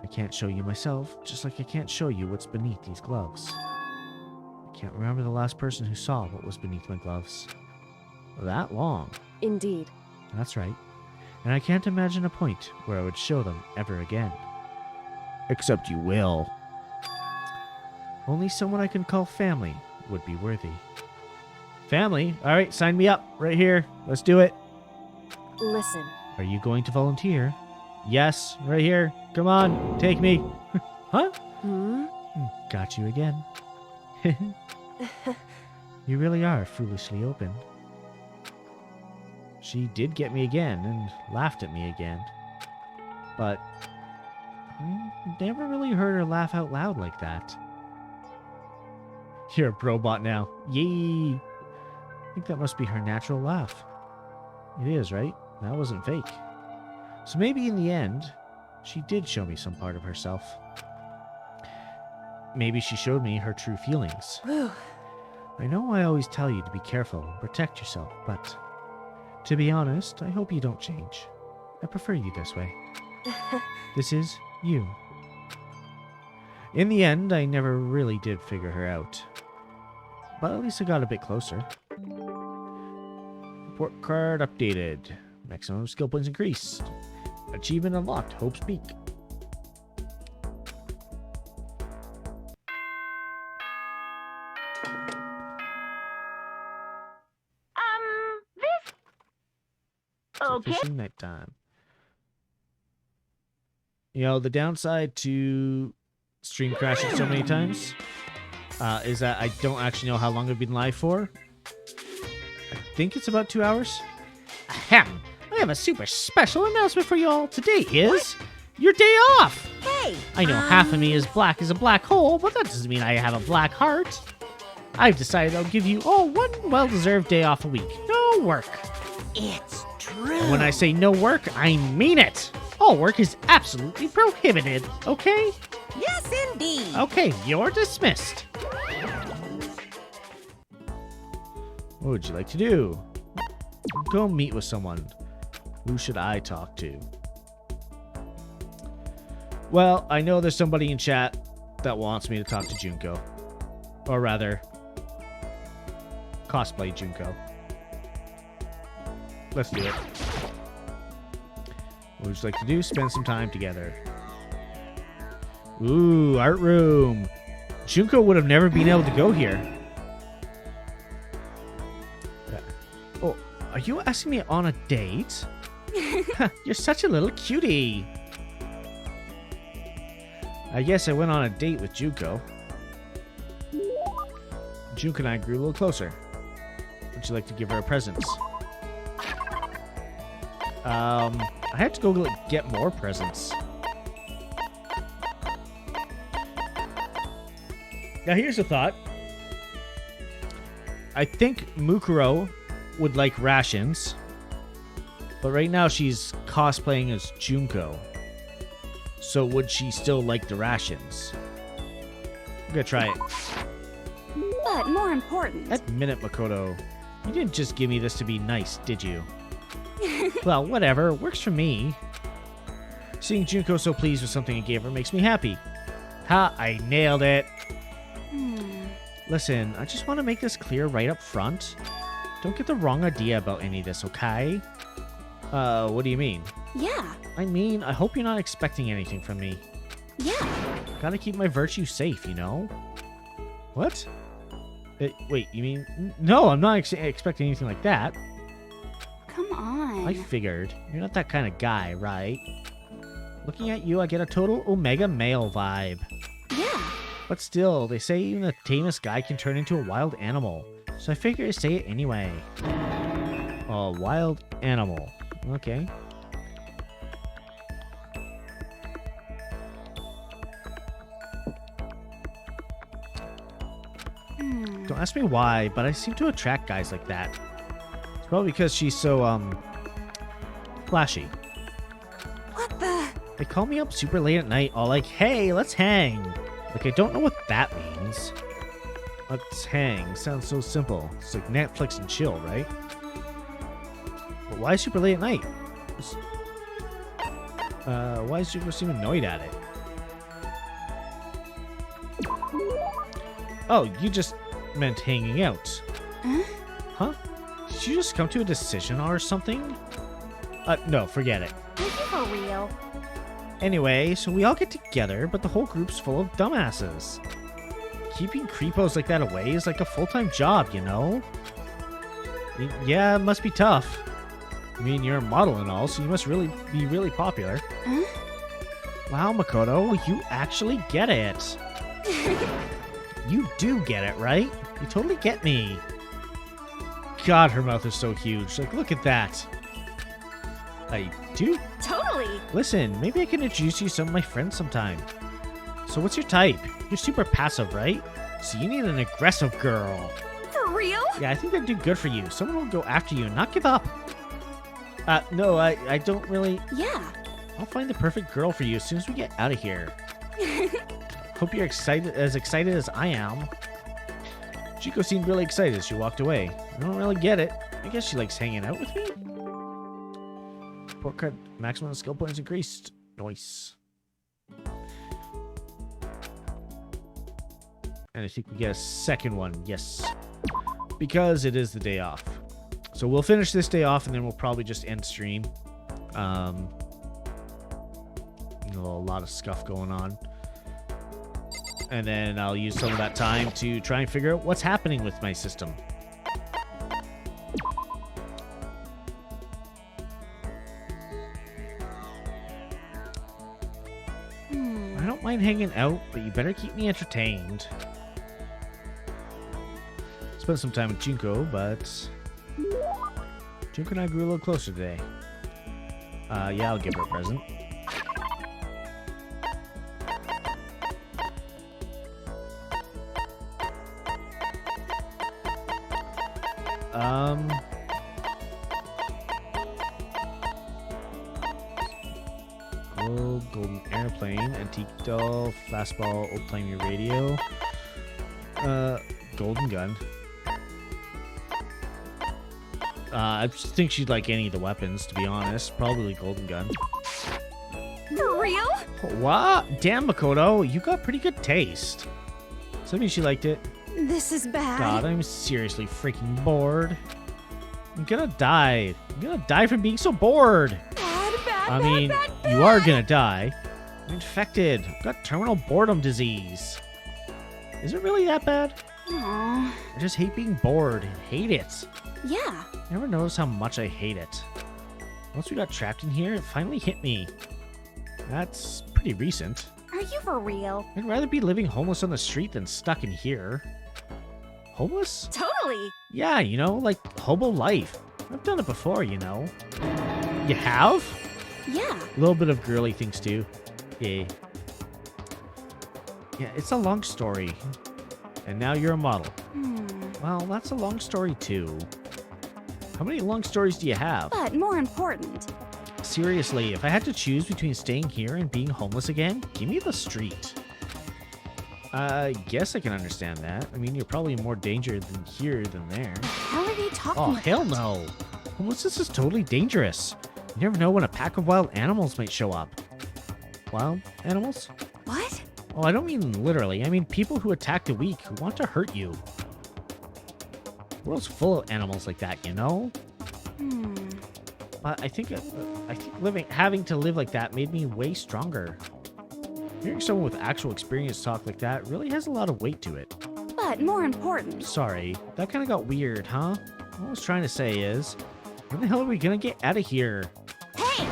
I can't show you myself, just like I can't show you what's beneath these gloves. I can't remember the last person who saw what was beneath my gloves. That long. Indeed. That's right. And I can't imagine a point where I would show them ever again. Except you will. Only someone I can call family would be worthy. Family? Alright, sign me up. Right here. Let's do it. Listen. Are you going to volunteer? Yes, right here. Come on, take me. Huh? Got you again. You really are foolishly open. She did get me again and laughed at me again. But never really heard her laugh out loud like that. You're a probot now. Yay! I think that must be her natural laugh. It is, right? That wasn't fake. So maybe in the end, she did show me some part of herself. Maybe she showed me her true feelings. Whew. I know I always tell you to be careful and protect yourself, but to be honest, I hope you don't change. I prefer you this way. This is you. In the end, I never really did figure her out. But at least I got a bit closer. Report card updated. Maximum skill points increased. Achievement unlocked. Hope's Peak. This... It's Okay. officially nighttime. You know, the downside to stream crashing so many times is that I don't actually know how long I've been live for. I think it's about 2 hours. Ahem. I have a super special announcement for you all. Today is your day off. Hey! I know half of me is black as a black hole, but that doesn't mean I have a black heart. I've decided I'll give you all one well-deserved day off a week. No work. It's true. And when I say no work, I mean it. All work is absolutely prohibited, okay? Yes, indeed. Okay, you're dismissed. What would you like to do? Go meet with someone. Who should I talk to? Well, I know there's somebody in chat that wants me to talk to Junko. Or rather, cosplay Junko. Let's do it. What would you like to do? Spend some time together. Ooh, art room. Junko would have never been able to go here. Oh, are you asking me on a date? You're such a little cutie. I guess I went on a date with Junko. Junko and I grew a little closer. Would you like to give her a present? I have to go get more presents. Now here's a thought. I think Mukuro would like rations, but right now she's cosplaying as Junko. So would she still like the rations? I'm gonna try it. But more important. That minute, Makoto. You didn't just give me this to be nice, did you? Well, whatever. Works for me. Seeing Junko so pleased with something I gave her makes me happy. Ha! I nailed it. Listen, I just want to make this clear right up front. Don't get the wrong idea about any of this, okay? What do you mean? Yeah. I mean, I hope you're not expecting anything from me. Yeah. Gotta keep my virtue safe, you know? What? Wait, you mean... No, I'm not expecting anything like that. Come on. I figured. You're not that kind of guy, right? Looking at you, I get a total Omega male vibe. Yeah. But still, they say even the tamest guy can turn into a wild animal. So I figure I say it anyway. A wild animal. Okay. Don't ask me why, but I seem to attract guys like that. It's probably because she's so, flashy. What the? They call me up super late at night, all like, hey, let's hang. Like, I don't know what that means. Let's hang. Sounds so simple. It's like Netflix and chill, right? But why super late at night? Why is Junko seem annoyed at it? Oh, you just meant hanging out. Huh? Did you just come to a decision or something? No, forget it. Is it for real? Anyway, so we all get together, but the whole group's full of dumbasses. Keeping creepos like that away is like a full-time job, you know? Yeah, it must be tough. I mean, you're a model and all, so you must really be really popular. Wow, Makoto, you actually get it. You do get it, right? You totally get me. God, her mouth is so huge. Like, look at that. I do? Totally. Listen, maybe I can introduce you to some of my friends sometime. So what's your type? You're super passive, right? So you need an aggressive girl. For real? Yeah, I think that'd do good for you. Someone will go after you and not give up. No, I don't really... Yeah. I'll find the perfect girl for you as soon as we get out of here. Hope you're excited as I am. Chico seemed really excited as she walked away. I don't really get it. I guess she likes hanging out with me? Report card. Maximum skill points increased. Nice. And I think we get a second one. Yes. Because it is the day off. So we'll finish this day off and then we'll probably just end stream. You know, a lot of stuff going on. And then I'll use some of that time to try and figure out what's happening with my system. I don't mind hanging out, but you better keep me entertained. Spent some time with Junko, but Junko and I grew a little closer today. Yeah, I'll give her a present. Gold, golden airplane, antique doll, fastball, old timey radio. Golden gun. I just think she'd like any of the weapons, to be honest. Probably golden gun. For real? What? Damn, Makoto, you got pretty good taste. Does that mean she liked it? This is bad. God, I'm seriously freaking bored. I'm gonna die. I'm gonna die from being so bored. I mean, you are gonna die. I'm infected. I've got terminal boredom disease. Is it really that bad? Aww. I just hate being bored. Hate it. Yeah. Never noticed how much I hate it. Once we got trapped in here, it finally hit me. That's pretty recent. Are you for real? I'd rather be living homeless on the street than stuck in here. Homeless? Totally. Yeah, you know, like hobo life. I've done it before, you know. You have? Yeah. A little bit of girly things too. Yeah. Yeah, it's a long story. And now you're a model. Well, that's a long story too. How many long stories do you have? But more important. Seriously, if I had to choose between staying here and being homeless again, give me the street. I guess I can understand that. I mean, you're probably in more danger than here than there. How are they talking Oh, about? hell no. Homelessness is totally dangerous. You never know when a pack of wild animals might show up. Wild animals? What? Oh, I don't mean literally. I mean people who attack the weak, who want to hurt you. The world's full of animals like that, you know? But I think having to live like that made me way stronger. Hearing someone with actual experience talk like that really has a lot of weight to it. But more important. Sorry, that kind of got weird, huh? What I was trying to say is, when the hell are we gonna get out of here? Hey!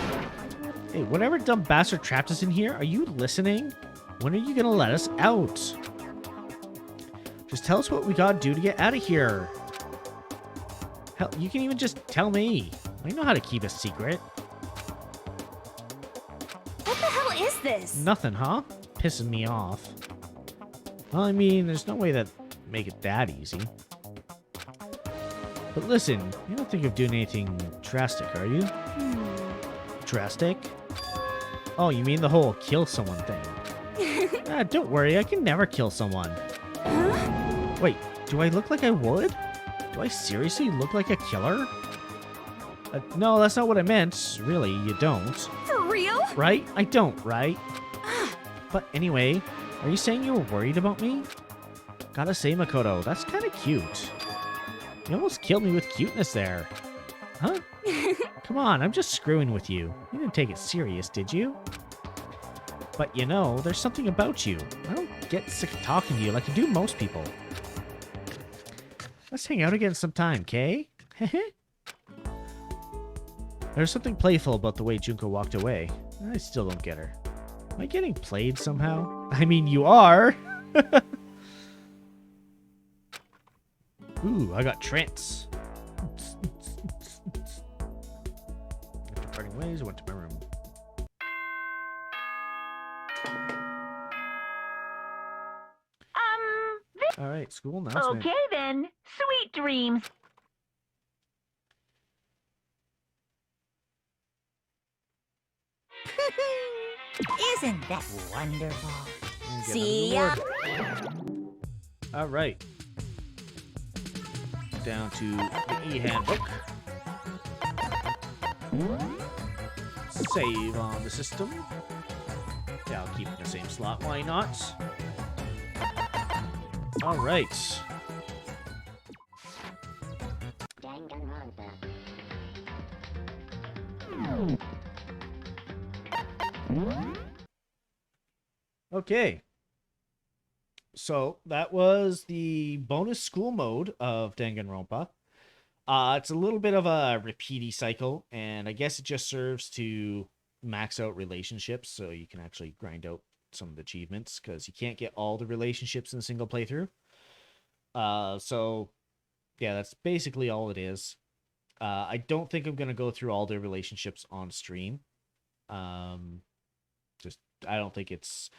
Hey, whatever dumb bastard trapped us in here, are you listening? When are you gonna let us out? Just tell us what we gotta do to get out of here. Hell, you can even just tell me. I know how to keep a secret. What the hell is this? Nothing, huh? Pissing me off. Well, I mean, there's no way that make it that easy. But listen, you don't think of doing anything drastic, are you? Drastic? Oh, you mean the whole kill someone thing? Don't worry, I can never kill someone. Huh? Wait, do I look like I would? Do I seriously look like a killer? No, that's not what I meant. Really, you don't. For real? Right? I don't, right? But anyway, are you saying you were worried about me? Gotta say, Makoto, that's kind of cute. You almost killed me with cuteness there. Huh? Come on, I'm just screwing with you. You didn't take it serious, did you? But you know, there's something about you. I don't get sick of talking to you like I do most people. Let's hang out again sometime, Kay? There's something playful about the way Junko walked away. I still don't get her. Am I getting played somehow? I mean, you are! Ooh, I got Trents. After parting ways, I went to my room. Alright, school announcement. Okay then. Sweet dreams. Isn't that wonderful? See ya. Alright. Down to the e-handbook. Save on the system. Yeah, I'll keep it in the same slot. Why not? Alright. Danganronpa. Okay. So that was the bonus school mode of Danganronpa. It's a little bit of a repeaty cycle, and I guess it just serves to max out relationships so you can actually grind out some of the achievements, because you can't get all the relationships in a single playthrough. So yeah, that's basically all it is. I don't think I'm gonna go through all their relationships on stream. Just I don't think it's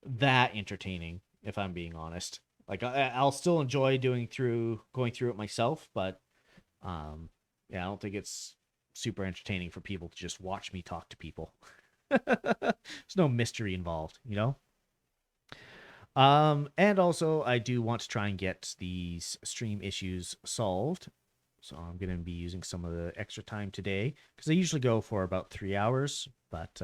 that entertaining, if I'm being honest. Like I'll still enjoy going through it myself, but yeah, I don't think it's super entertaining for people to just watch me talk to people. There's no mystery involved, you know? And also I do want to try and get these stream issues solved. So I'm going to be using some of the extra time today because I usually go for about 3 hours, but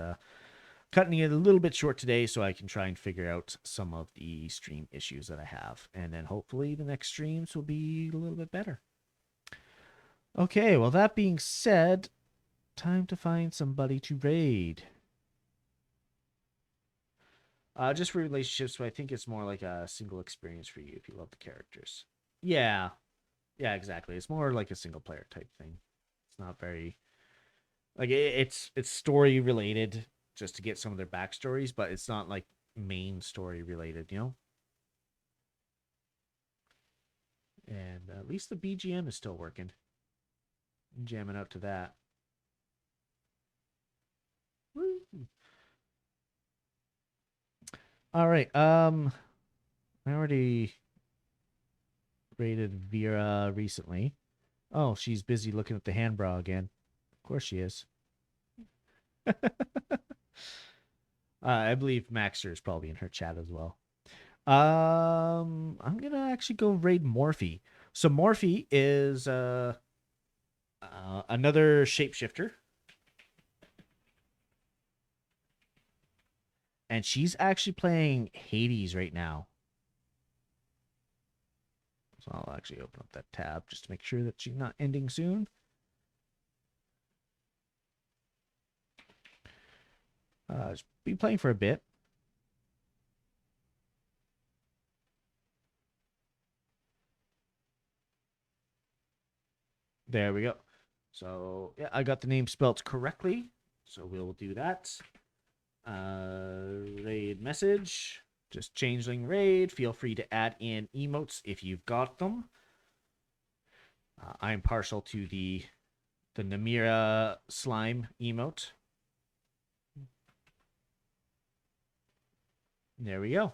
cutting it a little bit short today so I can try and figure out some of the stream issues that I have. And then hopefully the next streams will be a little bit better. Okay, well, that being said, time to find somebody to raid. Just for relationships, but I think it's more like a single experience for you if you love the characters. Yeah. Yeah, exactly. It's more like a single player type thing. It's not very... Like, it's story related just to get some of their backstories, but it's not like main story related, you know? And at least the BGM is still working. I'm jamming out to that. Woo! All right. I already rated Vera recently. Oh, she's busy looking at the hand bra again. Of course she is. I believe Maxter is probably in her chat as well. I'm gonna actually go raid Morphe. So Morphe is another shapeshifter. And she's actually playing Hades right now. So I'll actually open up that tab just to make sure that she's not ending soon. She's been playing for a bit. There we go. So, yeah, I got the name spelled correctly. So we'll do that. Raid message. Just changeling raid. Feel free to add in emotes if you've got them. I'm partial to the Namira slime emote. There we go.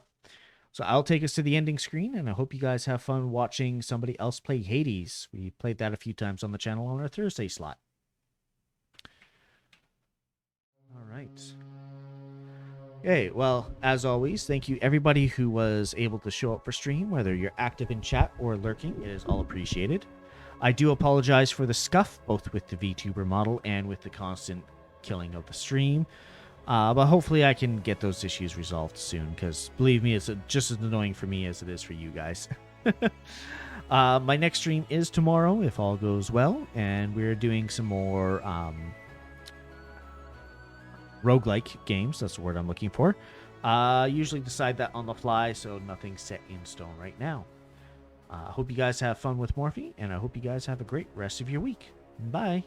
So I'll take us to the ending screen, and I hope you guys have fun watching somebody else play Hades. We played that a few times on the channel on our Thursday slot. All right. Okay, well, as always, thank you everybody who was able to show up for stream, whether you're active in chat or lurking. It is all appreciated. I do apologize for the scuff, both with the VTuber model and with the constant killing of the stream. But hopefully I can get those issues resolved soon, because believe me, it's just as annoying for me as it is for you guys. My next stream is tomorrow, if all goes well, and we're doing some more roguelike games. That's the word I'm looking for. Usually decide that on the fly, so nothing's set in stone right now. I hope you guys have fun with Morphe, and I hope you guys have a great rest of your week. Bye.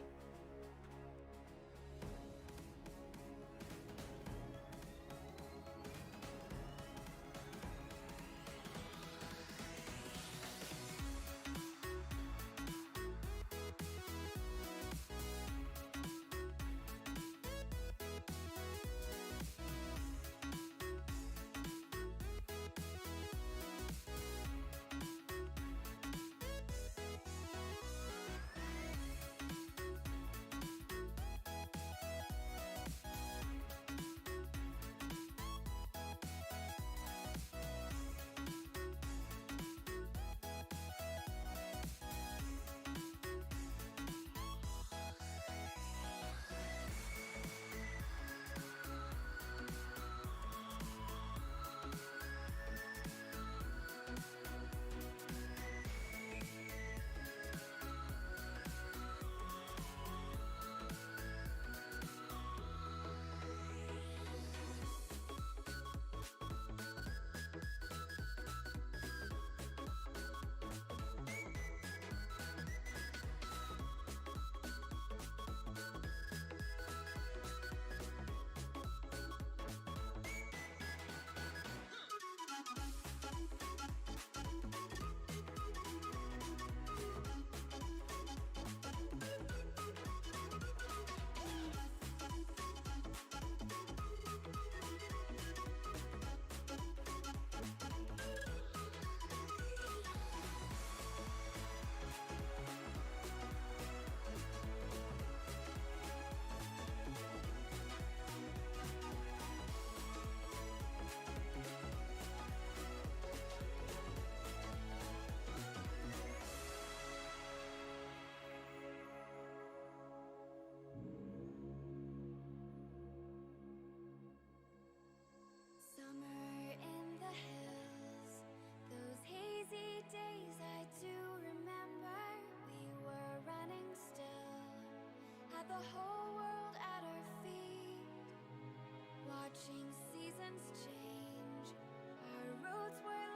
With the whole world at our feet, watching seasons change, our roads were